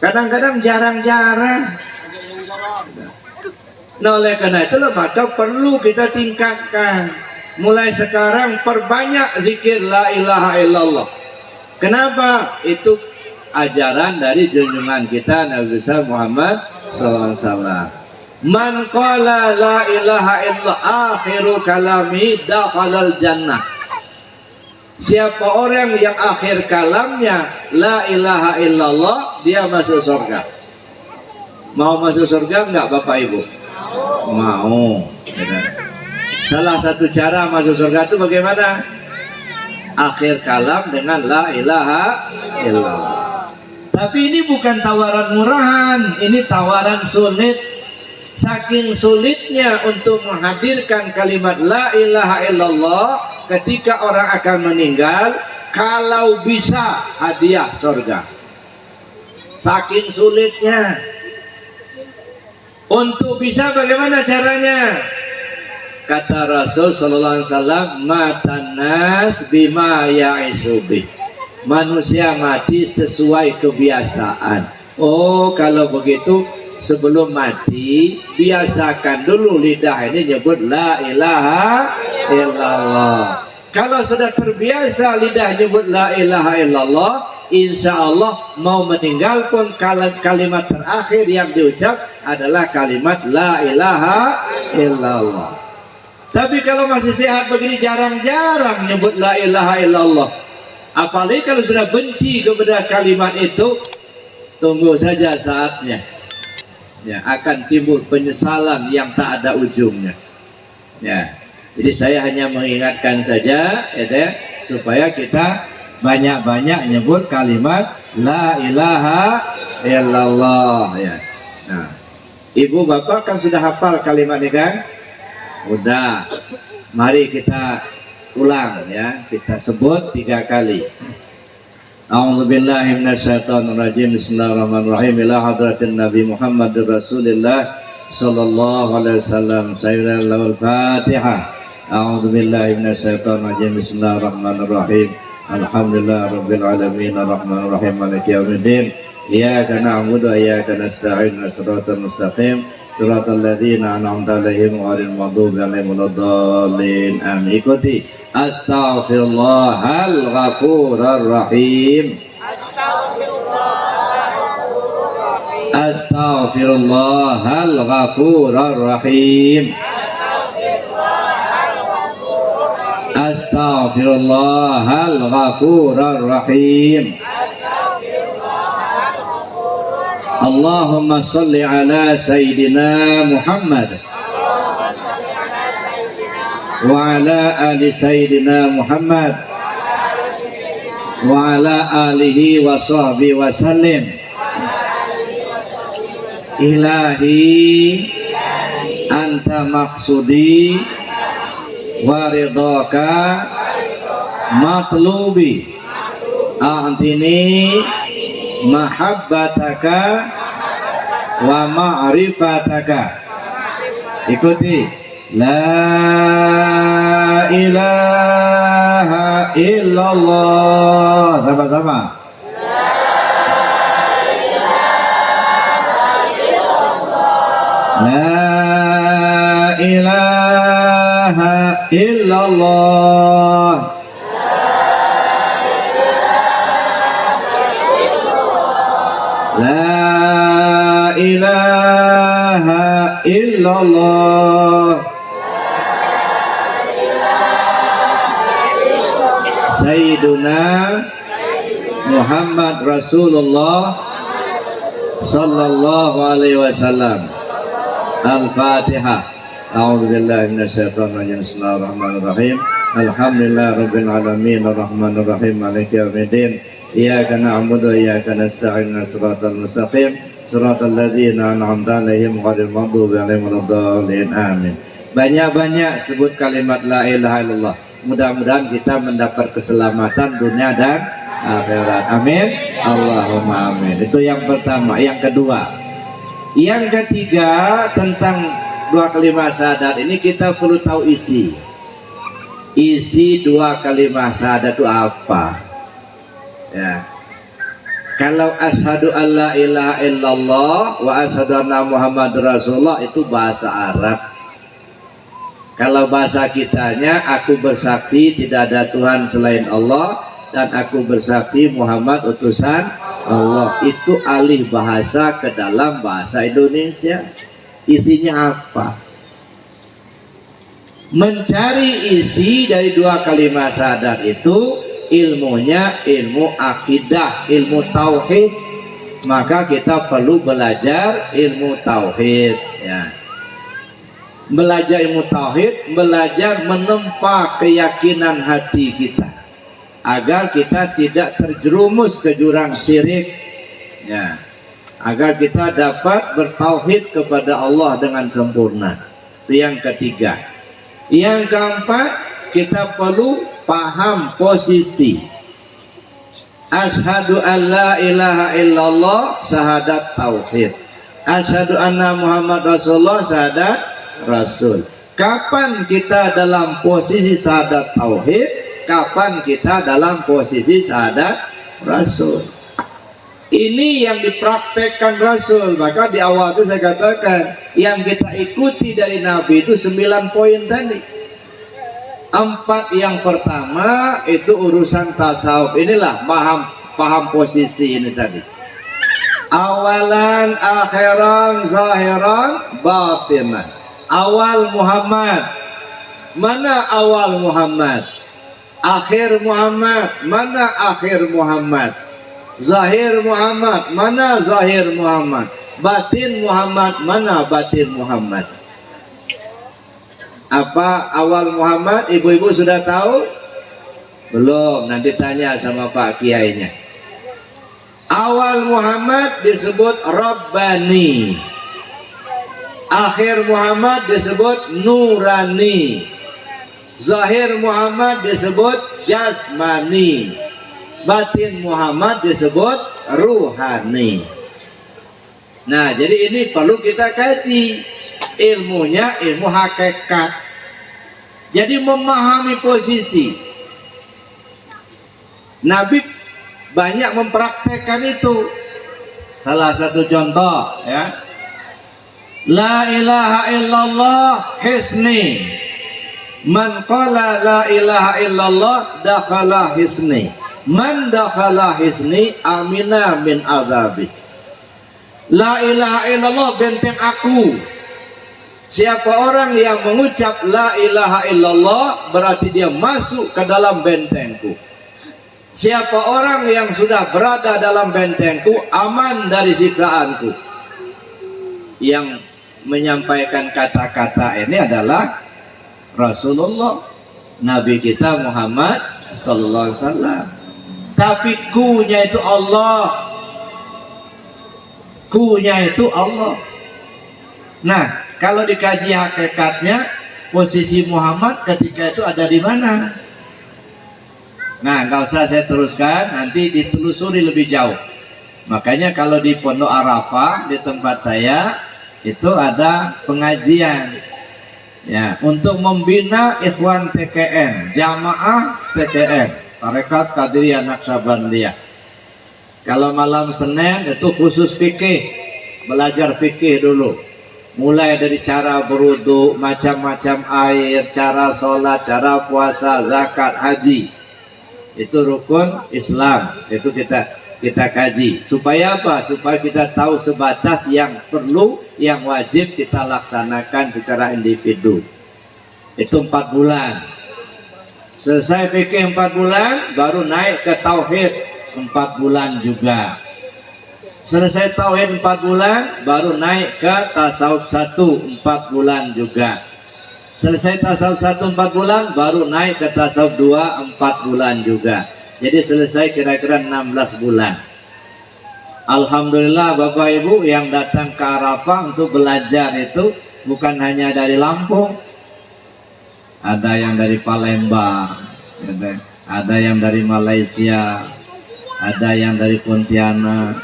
S1: Kadang-kadang jarang-jarang. Nah oleh karena itu maka perlu kita tingkatkan. Mulai sekarang perbanyak zikir la ilaha illallah. Kenapa? Itu ajaran dari junjungan kita Nabi besar Muhammad SAW. Man qala la ilaha illallah akhiru kalami dakhalal jannah. Siapa orang yang akhir kalamnya la ilaha illallah, dia masuk surga. Mau masuk surga enggak Bapak Ibu? Mau. Salah satu cara masuk surga itu bagaimana? Akhir kalam dengan la ilaha illallah. Tapi ini bukan tawaran murahan, ini tawaran sulit. Saking sulitnya untuk menghadirkan kalimat la ilaha illallah ketika orang akan meninggal, kalau bisa hadiah surga. Saking sulitnya. Untuk bisa bagaimana caranya? Kata Rasul sallallahu alaihi wasallam, matanas bima ya'isubi. Manusia mati sesuai kebiasaan. Oh kalau begitu sebelum mati biasakan dulu lidah ini nyebut la ilaha illallah. Kalau sudah terbiasa lidah nyebut la ilaha illallah, insya Allah mau meninggal pun kalimat terakhir yang diucap adalah kalimat la ilaha illallah. Tapi kalau masih sehat begini jarang-jarang nyebut la ilaha illallah. Apalagi kalau sudah benci kepada kalimat itu, tunggu saja saatnya. Ya, akan timbul penyesalan yang tak ada ujungnya. Ya, jadi saya hanya mengingatkan saja, ya, supaya kita banyak-banyak nyebut kalimat la ilaha illallah. Ya. Nah, ibu bapak kan sudah hafal kalimat ini kan? Udah. Mari kita ulang ya, kita sebut 3 kali. A'udzubillahi minasyaitonirrajim. Bismillahirrahmanirrahim. Ila hadratin Nabi Muhammad Rasulillah sallallahu alaihi wasallam. Sayyidul Fatihah. A'udzubillahi minasyaitonirrajim. Bismillahirrahmanirrahim. Alhamdulillahirabbil alamin arrahmanirrahim maliki yaumiddin. Iyyaka na'budu wa iyyaka nasta'in. Shiratal mustaqim. Shiratal ladzina an'amta 'alaihim ghairil maghdubi 'alaihim waladdallin. Amin. Ikuti. Astaghfirullahal ghafurur rahim. Astaghfirullahal ghafurur rahim. Astaghfirullahal ghafurur rahim. Allahumma salli ala Sayyidina Muhammad wa ala ali sayyidina Muhammad wa ala alihi wa sahbihi wa sallim. Ilahi anta maksudi wa ridhaka matlubi a'tini mahabbataka wa ma'rifataka. Ikuti. La ilaha illallah. Sama-sama. La ilaha illallah. La ilaha illallah. Sayyiduna Muhammad Rasulullah sallallahu alaihi wasallam. Al-Fatihah. A'udzubillahi minasyaitonir rajim. Bismillahirrahmanirrahim. Alhamdulillahirabbil alamin arrahmanir rahim maliki yaumiddin. Iyyaka na'budu wa iyyaka nasta'in. Shiratal mustaqim shiratal ladzina an'amta 'alaihim ghairil maghdubi 'alaihim waladdallin. Amin. Banyak-banyak sebut kalimat la ilaha illallah. Mudah-mudahan kita mendapat keselamatan dunia dan akhirat. Amin. Allahumma amin. Itu yang pertama. Yang kedua, yang ketiga, tentang dua kalimat syahadat ini kita perlu tahu isi dua kalimat syahadat itu apa ya. Kalau asyhadu alla ilaha illallah wa asyhadu anna Muhammad Rasulullah itu bahasa Arab. Kalau bahasa kitanya, aku bersaksi tidak ada Tuhan selain Allah dan aku bersaksi Muhammad utusan Allah. Itu alih bahasa ke dalam bahasa Indonesia. Isinya apa? Mencari isi dari dua kalimat syahadat itu ilmunya ilmu akidah, ilmu tauhid. Maka kita perlu belajar ilmu tauhid ya. Belajar ilmu tauhid, belajar menempa keyakinan hati kita agar kita tidak terjerumus ke jurang syirik ya, agar kita dapat bertauhid kepada Allah dengan sempurna. Itu yang ketiga. Yang keempat, kita perlu paham posisi. Asyhadu an la ilaha illallah, syahadat tauhid. Asyhadu anna Muhammad Rasulullah, syahadat Rasul. Kapan kita dalam posisi syahadat tauhid, kapan kita dalam posisi syahadat Rasul. Ini yang dipraktekkan Rasul. Maka di awal itu saya katakan, yang kita ikuti dari Nabi itu 9 poin tadi. 4 yang pertama itu urusan tasawuf. Inilah paham posisi ini tadi. Awalan, akhiran, zahiran, batinan. Awal Muhammad, mana awal Muhammad? Akhir Muhammad, mana akhir Muhammad? Zahir Muhammad, mana zahir Muhammad? Batin Muhammad, mana batin Muhammad? Apa awal Muhammad? Ibu-ibu sudah tahu? Belum, nanti tanya sama Pak Kiainya. Awal Muhammad disebut Rabbani. Akhir Muhammad disebut Nurani. Zahir Muhammad disebut Jasmani. Batin Muhammad disebut Ruhani. Nah, jadi ini perlu kita kaji. Ilmunya ilmu hakikat. Jadi memahami posisi. Nabi banyak mempraktekkan itu. Salah satu contoh ya. La ilaha illallah hisni. Man qala la ilaha illallah dakhala hisni. Man dakhala hisni amina min adzabi. La ilaha illallah benteng aku. Siapa orang yang mengucap la ilaha illallah berarti dia masuk ke dalam bentengku. Siapa orang yang sudah berada dalam bentengku aman dari siksaanku. Yang menyampaikan kata-kata ini adalah Rasulullah, Nabi kita Muhammad sallallahu alaihi wasallam. Tapi ku-nya itu Allah. Ku-nya itu Allah. Nah, kalau dikaji hakikatnya, posisi Muhammad ketika itu ada di mana? Nah, nggak usah saya teruskan, nanti ditelusuri lebih jauh. Makanya kalau di Pondok Arafah di tempat saya itu ada pengajian ya untuk membina ikhwan TKN, jamaah TKN, Tarekat Qadiriyah Naqsabandiyah. Kalau malam Senin itu khusus fikih, belajar fikih dulu. Mulai dari cara berwudu, macam-macam air, cara sholat, cara puasa, zakat, haji. Itu rukun Islam. Itu kita kaji. Supaya apa? Supaya kita tahu sebatas yang perlu, yang wajib kita laksanakan secara individu. Itu 4 bulan. Selesai fikih 4 bulan, baru naik ke tauhid 4 bulan juga. Selesai tauhid 4 bulan, baru naik ke tasawuf 1 4 bulan juga. Selesai tasawuf 1 4 bulan, baru naik ke tasawuf 2 4 bulan juga. Jadi selesai kira-kira 16 bulan. Alhamdulillah Bapak Ibu yang datang ke Arafah untuk belajar itu bukan hanya dari Lampung. Ada yang dari Palembang, ada yang dari Malaysia, ada yang dari Pontianak,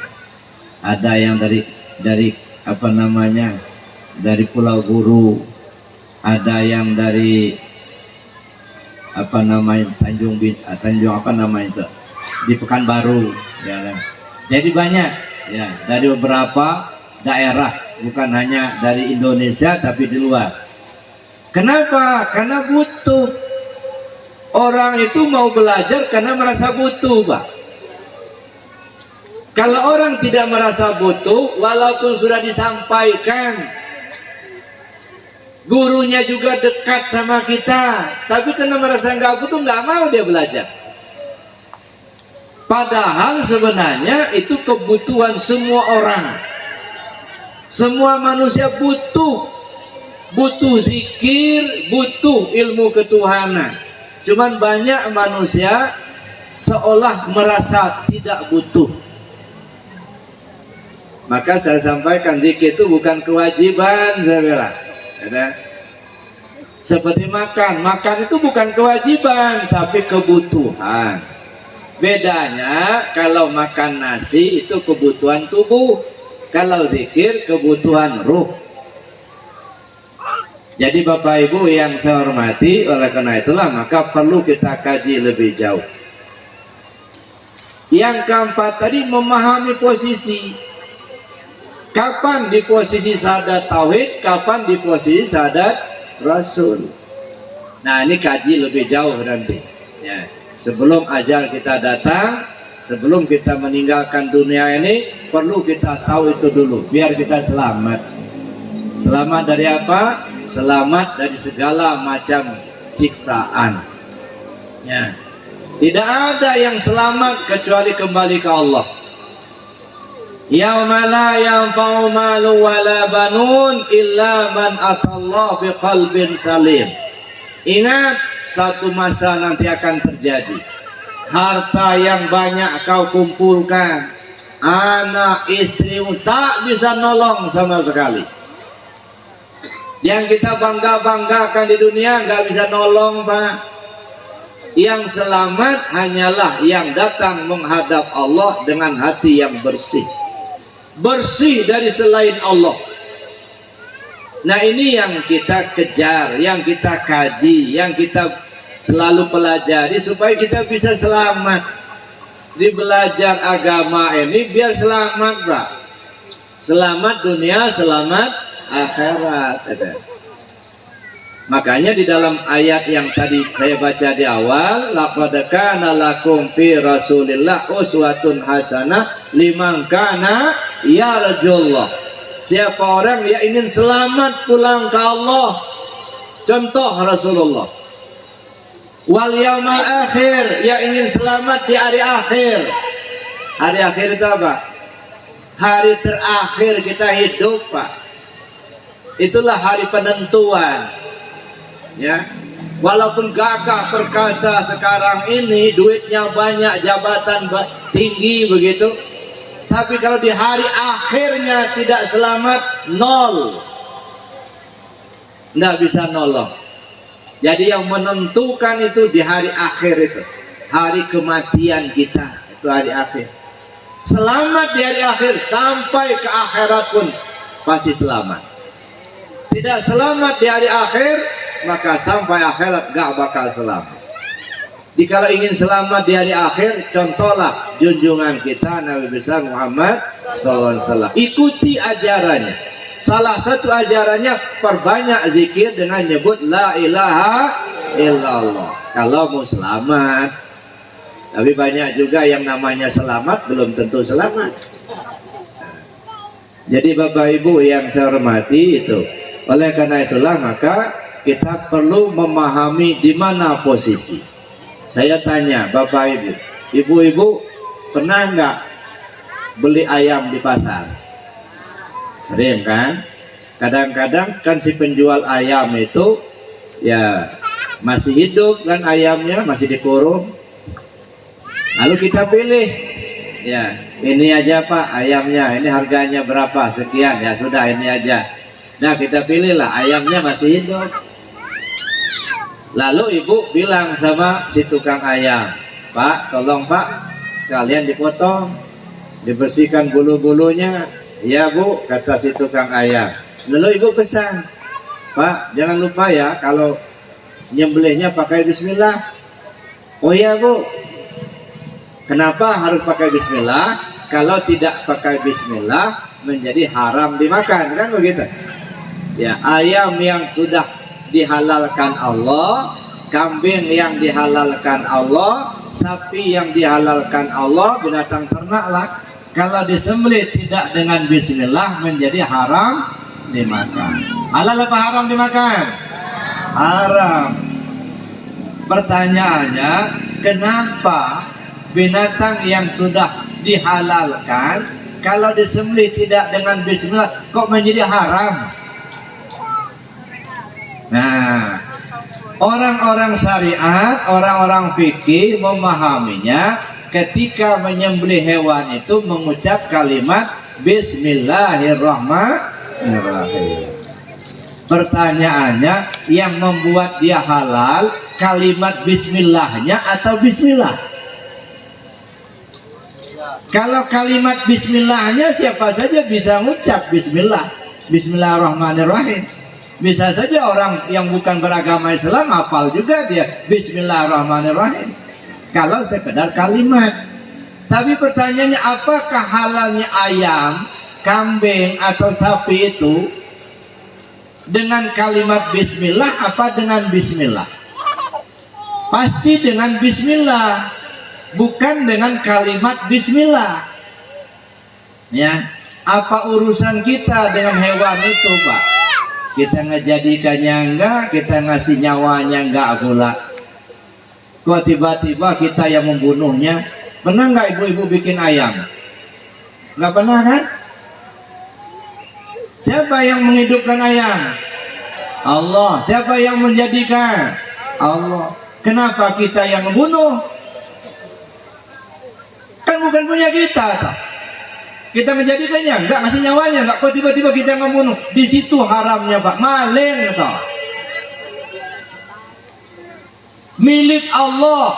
S1: ada yang dari apa namanya, dari Pulau Guru, ada yang dari apa namanya Tanjung apa namanya itu di Pekanbaru ya kan. Jadi banyak ya dari beberapa daerah, bukan hanya dari Indonesia tapi di luar. Kenapa? Karena butuh. Orang itu mau belajar karena merasa butuh, Pak. Kalau orang tidak merasa butuh, walaupun sudah disampaikan, gurunya juga dekat sama kita, tapi karena merasa nggak butuh, nggak mau dia belajar. Padahal sebenarnya itu kebutuhan semua orang. Semua manusia butuh zikir, butuh ilmu ketuhanan. Cuman banyak manusia seolah merasa tidak butuh. Maka saya sampaikan zikir itu bukan kewajiban, saya bilang. Seperti makan itu bukan kewajiban tapi kebutuhan. Bedanya kalau makan nasi itu kebutuhan tubuh, kalau zikir kebutuhan ruh. Jadi Bapak Ibu yang saya hormati, oleh karena itulah maka perlu kita kaji lebih jauh. Yang keempat tadi memahami posisi. Kapan di posisi syahadat tauhid, kapan di posisi syahadat rasul. Nah ini kaji lebih jauh nanti ya. Sebelum ajal kita datang, sebelum kita meninggalkan dunia ini, perlu kita tahu itu dulu biar kita selamat. Selamat dari apa? Selamat dari segala macam siksaan ya. Tidak ada yang selamat kecuali kembali ke Allah. Yauma la yanfa'u malu wala banun illa man atallah biqalbin salim. Ingat, satu masa nanti akan terjadi. Harta yang banyak kau kumpulkan, anak istrimu tak bisa nolong sama sekali. Yang kita bangga-banggakan di dunia nggak bisa nolong, Pak. Yang selamat hanyalah yang datang menghadap Allah dengan hati yang bersih. Bersih dari selain Allah. Nah ini yang kita kejar, yang kita kaji, yang kita selalu pelajari supaya kita bisa selamat. Di belajar agama ini biar selamat, Pak. Selamat dunia, selamat akhirat. Makanya di dalam ayat yang tadi saya baca di awal, laqad kana lakum fi Rasulillah uswatun hasanah liman kana yarjullah. Siapa orang yang ingin selamat pulang ke Allah, contoh Rasulullah. Wal yaumal akhir, yang ingin selamat di hari akhir. Hari akhir itu apa? Hari terakhir kita hidup, Pak. Itulah hari penentuan ya. Walaupun gagah perkasa sekarang ini, duitnya banyak, jabatan tinggi begitu, tapi kalau di hari akhirnya tidak selamat, nol, nggak bisa nolong. Jadi yang menentukan itu di hari akhir itu, hari kematian kita, itu hari akhir. Selamat di hari akhir, sampai ke akhirat pun pasti selamat. Tidak selamat di hari akhir, maka sampai akhirat gak bakal selamat. Jadi kalau ingin selamat di hari akhir, contohlah junjungan kita Nabi besar Muhammad SAW. Ikuti ajarannya. Salah satu ajarannya, perbanyak zikir dengan nyebut la ilaha illallah kalau mau selamat. Tapi banyak juga yang namanya selamat belum tentu selamat. Jadi Bapak Ibu yang saya hormati itu, oleh karena itulah maka kita perlu memahami di mana posisi. Saya tanya Bapak Ibu, ibu-ibu pernah nggak beli ayam di pasar? Sering kan? Kadang-kadang kan si penjual ayam itu ya masih hidup kan, ayamnya masih dikurung. Lalu kita pilih, ya ini aja Pak ayamnya, ini harganya berapa, sekian, ya sudah ini aja. Nah kita pilihlah, ayamnya masih hidup. Lalu ibu bilang sama si tukang ayam, Pak tolong Pak sekalian dipotong, dibersihkan bulu-bulunya. Ya Bu, kata si tukang ayam. Lalu ibu pesan, Pak jangan lupa ya kalau nyembelihnya pakai bismillah. Oh ya Bu. Kenapa harus pakai bismillah? Kalau tidak pakai bismillah menjadi haram dimakan, kan begitu? Ya, ayam yang sudah dihalalkan Allah, kambing yang dihalalkan Allah, sapi yang dihalalkan Allah, binatang ternak lah. Kalau disembelih tidak dengan bismillah menjadi haram dimakan. Halal apa haram dimakan? Haram. Pertanyaannya, kenapa binatang yang sudah dihalalkan kalau disembelih tidak dengan bismillah kok menjadi haram? Nah, orang-orang syariat, orang-orang fikih memahaminya ketika menyembelih hewan itu mengucap kalimat bismillahirrahmanirrahim. Pertanyaannya, yang membuat dia halal kalimat bismillahnya atau bismillah? Kalau kalimat bismillahnya siapa saja bisa mengucap bismillah, bismillahirrahmanirrahim. Bisa saja orang yang bukan beragama Islam hafal juga dia bismillahirrahmanirrahim. Kalau sekedar kalimat. Tapi pertanyaannya, apakah halalnya ayam, kambing atau sapi itu dengan kalimat bismillah apa dengan bismillah? Pasti dengan bismillah, bukan dengan kalimat bismillah. Ya, apa urusan kita dengan hewan itu, Pak? Kita ngejadikannya enggak, kita ngasih nyawanya enggak pula. Kok tiba-tiba kita yang membunuhnya? Pernah enggak ibu-ibu bikin ayam? Enggak pernah kan? Siapa yang menghidupkan ayam? Allah. Siapa yang menjadikan? Allah. Kenapa kita yang membunuh? Kan bukan punya kita toh. Kita menjadikannya, enggak ngasih nyawanya, enggak kok tiba-tiba kita yang membunuh. Di situ haramnya, Pak. Maling toh. Milik Allah,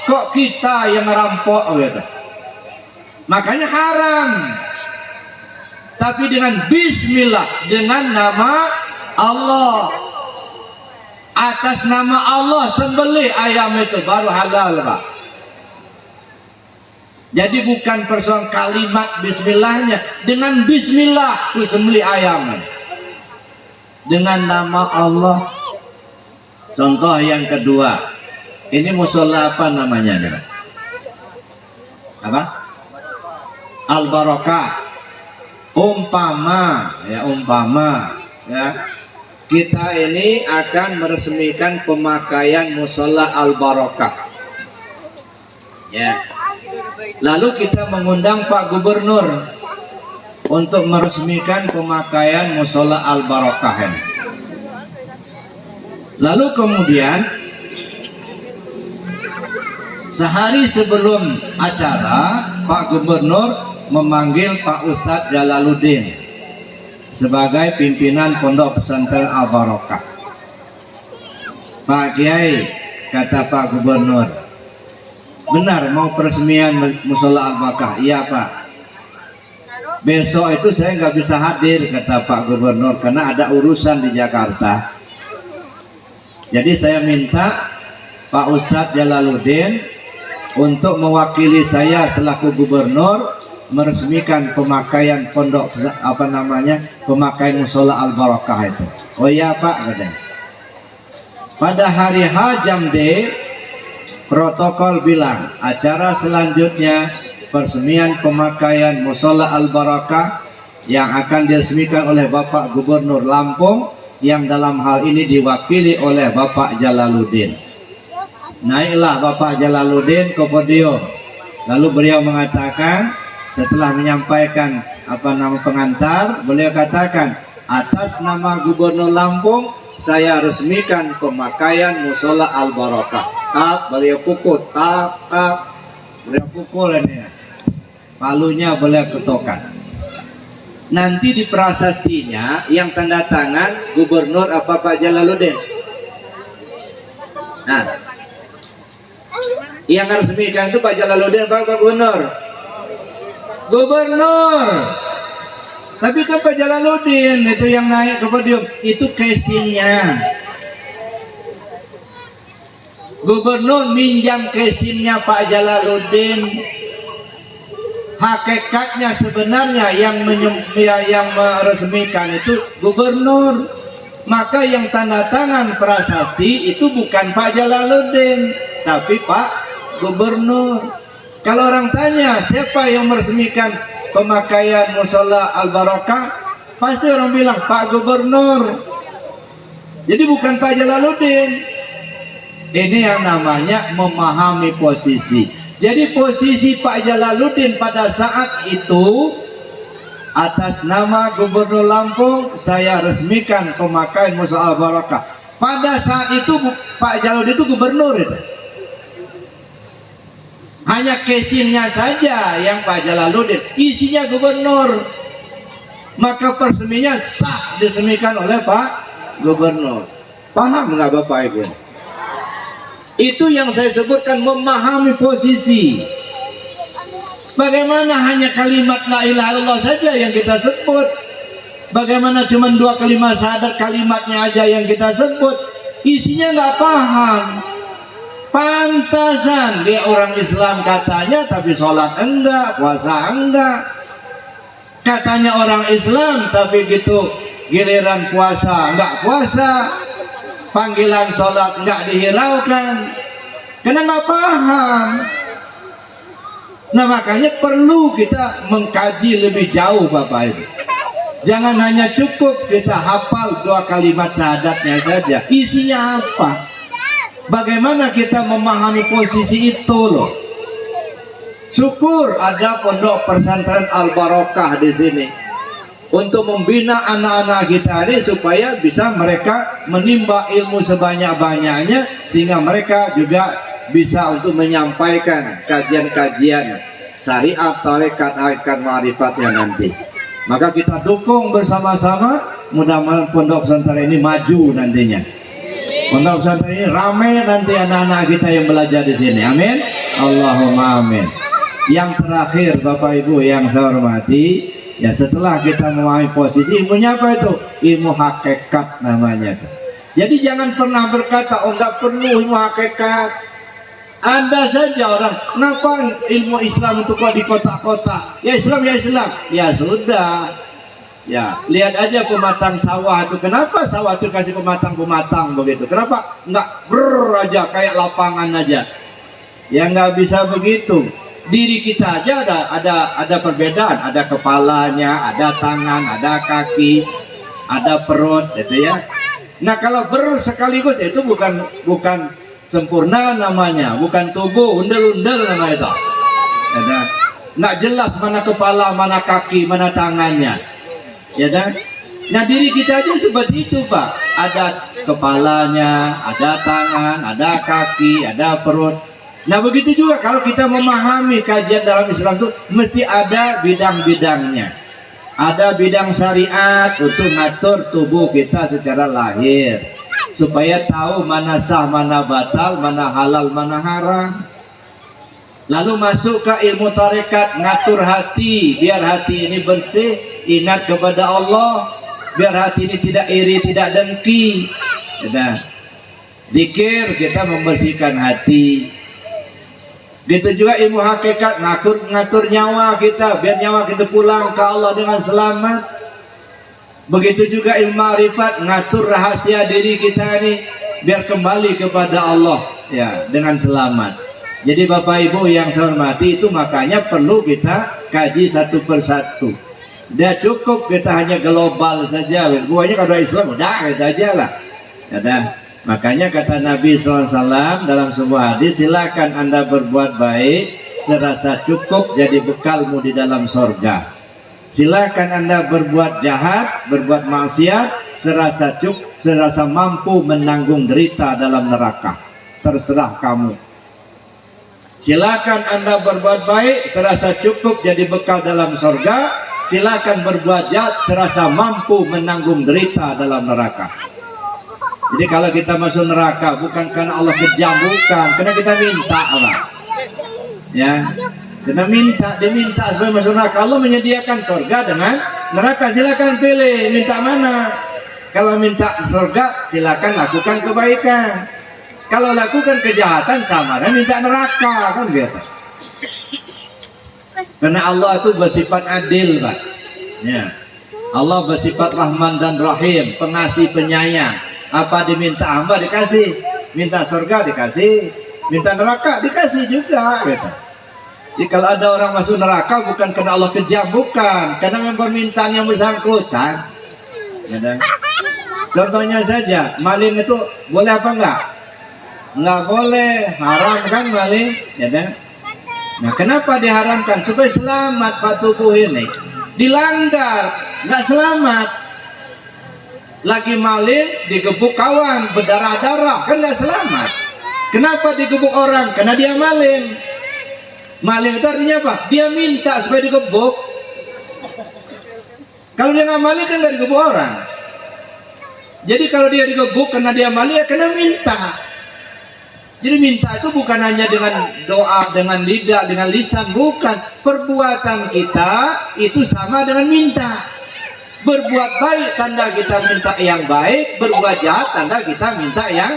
S1: kok kita yang merampok gitu. Makanya haram. Tapi dengan bismillah, dengan nama Allah, atas nama Allah sembelih ayam itu baru halal, Pak. Jadi bukan persoalan kalimat bismillahnya, dengan bismillah ku sembelih ayam dengan nama Allah. Contoh yang kedua, ini musola apa namanya nih? Apa? Al-Barakah. Umpama ya kita ini akan meresmikan pemakaian musola Al-Barakah. Ya. Lalu kita mengundang Pak Gubernur untuk meresmikan pemakaian musola Al-Barakah. Lalu kemudian Sehari sebelum acara, Pak Gubernur memanggil Pak Ustadz Jalaluddin sebagai pimpinan Pondok Pesantren Al Barokah. Pak Kiai, kata Pak Gubernur, benar mau peresmian Musola Al Barokah? Iya Pak. Besok itu saya nggak bisa hadir, kata Pak Gubernur, karena ada urusan di Jakarta. Jadi saya minta Pak Ustadz Jalaluddin untuk mewakili saya selaku gubernur meresmikan pemakaian pondok pemakaian Musola Al Barokah itu. Oh iya Pak, katanya. Pada hari H jam D, protokol bilang acara selanjutnya peresmian pemakaian Musola Al Barokah yang akan diresmikan oleh Bapak Gubernur Lampung, yang dalam hal ini diwakili oleh Bapak Jalaluddin. Naiklah Bapak Jalaluddin ke podium, lalu beliau mengatakan, setelah menyampaikan pengantar, beliau katakan, atas nama Gubernur Lampung saya resmikan pemakaian Musola Al Barokah. Beliau pukul, beliau pukul ini, palunya beliau ketukkan. Nanti di prasastinya yang tanda tangan Gubernur Pak Jalaluddin. Nah, yang resmikan itu Pak Jalaluddin, Pak Gubernur. Gubernur. Tapi kan Pak Jalaluddin itu yang naik ke podium, itu casingnya. Gubernur minjam casingnya Pak Jalaluddin. Hakikatnya sebenarnya yang meresmikan itu gubernur. Maka yang tanda tangan prasasti itu bukan Pak Jalaluddin, tapi Pak Gubernur. Kalau orang tanya siapa yang meresmikan pemakaian Musola Al Barokah, pasti orang bilang Pak Gubernur. Jadi bukan Pak Jalaluddin. Ini yang namanya memahami posisi. Jadi posisi Pak Jalaluddin pada saat itu, atas nama Gubernur Lampung saya resmikan pemakaian Musola Al Barokah. Pada saat itu Pak Jalaluddin itu gubernur itu. Hanya casingnya saja yang Pak Jalaluddin, isinya gubernur. Maka peresmiannya sah diresmikan oleh Pak Gubernur. Paham nggak Bapak Ibu? Itu yang saya sebutkan memahami posisi. Bagaimana hanya kalimat la ilaha illallah saja yang kita sebut? Bagaimana cuma 2 kalimat syahadat kalimatnya aja yang kita sebut? Isinya nggak paham. Pantasan dia orang Islam katanya, tapi sholat enggak, puasa enggak. Katanya orang Islam, tapi gitu giliran puasa enggak puasa. Panggilan sholat nggak dihiraukan, karena nggak paham. Nah makanya perlu kita mengkaji lebih jauh Bapak Ibu. Jangan hanya cukup kita hafal 2 kalimat syahadatnya saja, isinya apa? Bagaimana kita memahami posisi itu loh. Syukur ada Pondok Pesantren Al Barokah di sini untuk membina anak-anak kita ini supaya bisa mereka menimba ilmu sebanyak-banyaknya, sehingga mereka juga bisa untuk menyampaikan kajian-kajian syariat, tarekat, hakikat, ma'rifatnya nanti. Maka kita dukung bersama-sama, mudah-mudahan Pondok Pesantren ini maju nantinya. Pondok Pesantren ini ramai nanti anak-anak kita yang belajar di sini. Amin. Allahumma amin. Yang terakhir Bapak Ibu yang saya hormati, ya setelah kita memahami posisi, ilmunya apa itu? Ilmu hakikat namanya itu. Jadi jangan pernah berkata, oh nggak perlu ilmu hakikat. Ada saja orang, kenapa ilmu Islam itu kok di kota-kota? Ya Islam, ya Islam. Ya sudah. Ya, lihat aja pematang sawah itu. Kenapa sawah itu kasih pematang-pematang begitu? Kenapa nggak aja kayak lapangan aja? Ya nggak bisa begitu. Diri kita aja ada perbedaan, ada kepalanya, ada tangan, ada kaki, ada perut, gitu ya. Nah kalau sekaligus itu bukan sempurna namanya, bukan tubuh, undel-undel namanya itu. Ya, nggak jelas mana kepala, mana kaki, mana tangannya, ya kan? Nah diri kita aja seperti itu Pak. Ada kepalanya, ada tangan, ada kaki, ada perut. Nah begitu juga kalau kita memahami kajian dalam Islam itu mesti ada bidang-bidangnya. Ada bidang syariat untuk ngatur tubuh kita secara lahir, supaya tahu mana sah, mana batal, mana halal, mana haram. Lalu masuk ke ilmu tarekat, ngatur hati biar hati ini bersih, ingat kepada Allah, biar hati ini tidak iri, tidak dengki. Zikir kita membersihkan hati. Gitu juga ilmu hakikat, ngatur nyawa kita biar nyawa kita pulang ke Allah dengan selamat. Begitu juga ilmu ma'rifat, ngatur rahasia diri kita ini biar kembali kepada Allah ya dengan selamat. Jadi Bapak Ibu yang saya hormati, itu makanya perlu kita kaji satu persatu. Dia cukup kita hanya global saja. Pokoknya kalau Islam udah kita aja lah. Makanya kata Nabi SAW dalam sebuah hadis, silakan Anda berbuat baik serasa cukup jadi bekalmu di dalam sorga. Silakan Anda berbuat jahat, berbuat maksiat serasa cukup, serasa mampu menanggung derita dalam neraka. Terserah kamu. Silakan Anda berbuat baik serasa cukup jadi bekal dalam sorga. Silakan berbuat jahat serasa mampu menanggung derita dalam neraka. Jadi kalau kita masuk neraka bukan karena Allah kejam, bukan, karena kita minta Allah. Ya, kita diminta supaya masuk neraka. Allah menyediakan surga dengan neraka. Silakan pilih, minta mana. Kalau minta surga, silakan lakukan kebaikan. Kalau lakukan kejahatan, sama dan minta neraka, kan gitu. Karena Allah itu bersifat adil, Pak. Ya. Allah bersifat Rahman dan Rahim, pengasih penyayang. Apa diminta hamba dikasih, minta surga dikasih, minta neraka dikasih juga gitu. Jadi kalau ada orang masuk neraka bukan karena Allah kejam, bukan, karena memang permintaan yang bersangkutan gitu. Contohnya saja, maling itu boleh apa enggak? Enggak boleh, haram kan maling gitu. Nah kenapa diharamkan? Supaya selamat Pak tubuh ini. Dilanggar, enggak selamat. Lagi maling digebuk kawan berdarah-darah, kan nggak selamat. Kenapa digebuk orang? Karena dia maling. Maling itu artinya apa? Dia minta supaya digebuk. Kalau dia nggak maling kan nggak digebuk orang. Jadi kalau dia digebuk karena dia maling ya kena minta. Jadi minta itu bukan hanya dengan doa, dengan lidah, dengan lisan, bukan. Perbuatan kita itu sama dengan minta. Berbuat baik tanda kita minta yang baik, berbuat jahat tanda kita minta yang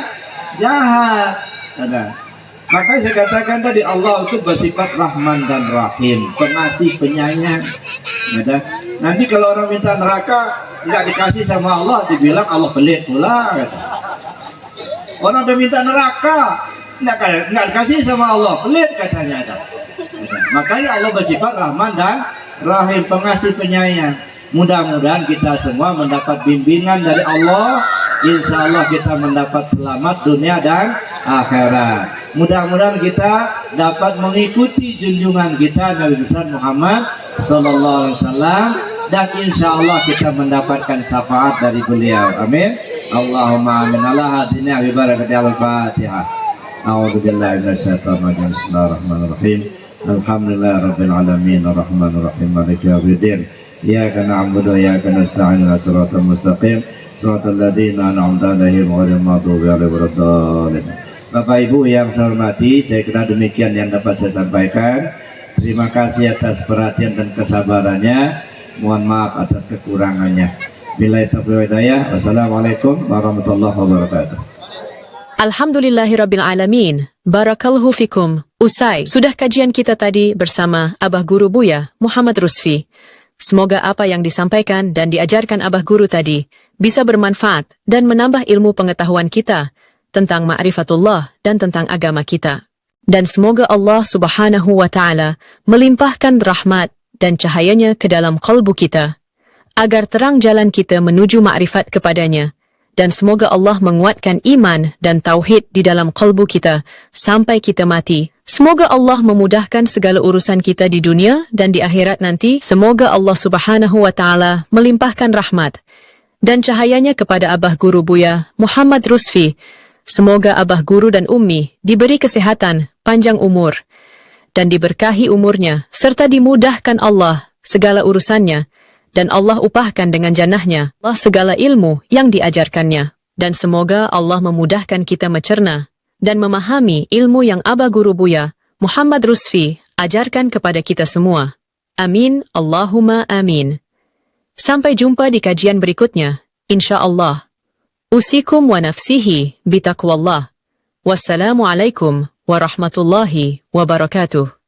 S1: jahat. Maka saya katakan tadi Allah itu bersifat Rahman dan Rahim, pengasih penyayang. Nanti kalau orang minta neraka nggak dikasih sama Allah, dibilang Allah pelit pula. Orang udah minta neraka nggak dikasih sama Allah, pelit katanya. Makanya Allah bersifat Rahman dan Rahim, pengasih penyayang. Mudah-mudahan kita semua mendapat bimbingan dari Allah. Insya Allah kita mendapat selamat dunia dan akhirat. Mudah-mudahan kita dapat mengikuti junjungan kita Nabi besar Muhammad Sallallahu Alaihi Wasallam, dan insya Allah kita mendapatkan syafaat dari beliau. Amin. Allahumma amin. Allah hadina bi barakati al-Fatihah. A'udzubillahi minasyaitonir rajim. Bismillahirrahmanirrahim. Alhamdulillahirabbil alamin arrahmanir rahim maliki yaumiddin. Iyyaka na'budu wa iyyaka nasta'in ihdinas siratal mustaqim siratal ladzina an'amta 'alaihim ghairil maghdubi 'alaihim waladdallin. Bapak Ibu yang saya hormati, saya kira demikian yang dapat saya sampaikan. Terima kasih atas perhatian dan kesabarannya. Mohon maaf atas kekurangannya. Billahi taufiq wal hidayah. Wassalamualaikum warahmatullahi wabarakatuh.
S2: Alhamdulillahirabbil alamin. Barakallahu fikum. Usai sudah kajian kita tadi bersama Abah Guru Buya Muhammad Rusfi. Semoga apa yang disampaikan dan diajarkan Abah Guru tadi bisa bermanfaat dan menambah ilmu pengetahuan kita tentang ma'rifatullah dan tentang agama kita. Dan semoga Allah Subhanahu wa Ta'ala melimpahkan rahmat dan cahayanya ke dalam kalbu kita, agar terang jalan kita menuju ma'rifat kepadanya. Dan semoga Allah menguatkan iman dan tauhid di dalam kalbu kita sampai kita mati. Semoga Allah memudahkan segala urusan kita di dunia dan di akhirat nanti. Semoga Allah Subhanahu wa Ta'ala melimpahkan rahmat dan cahayanya kepada Abah Guru Buya Muhammad Rusfi. Semoga Abah Guru dan Ummi diberi kesehatan, panjang umur, dan diberkahi umurnya, serta dimudahkan Allah segala urusannya, dan Allah upahkan dengan jannahnya Allah segala ilmu yang diajarkannya. Dan semoga Allah memudahkan kita mencerna dan memahami ilmu yang Abah Guru Buya Muhammad Rusfi ajarkan kepada kita semua. Amin, Allahumma amin. Sampai jumpa di kajian berikutnya, insya-Allah. Usikum wa nafsihi bitaqwallah. Wassalamualaikum warahmatullahi wabarakatuh.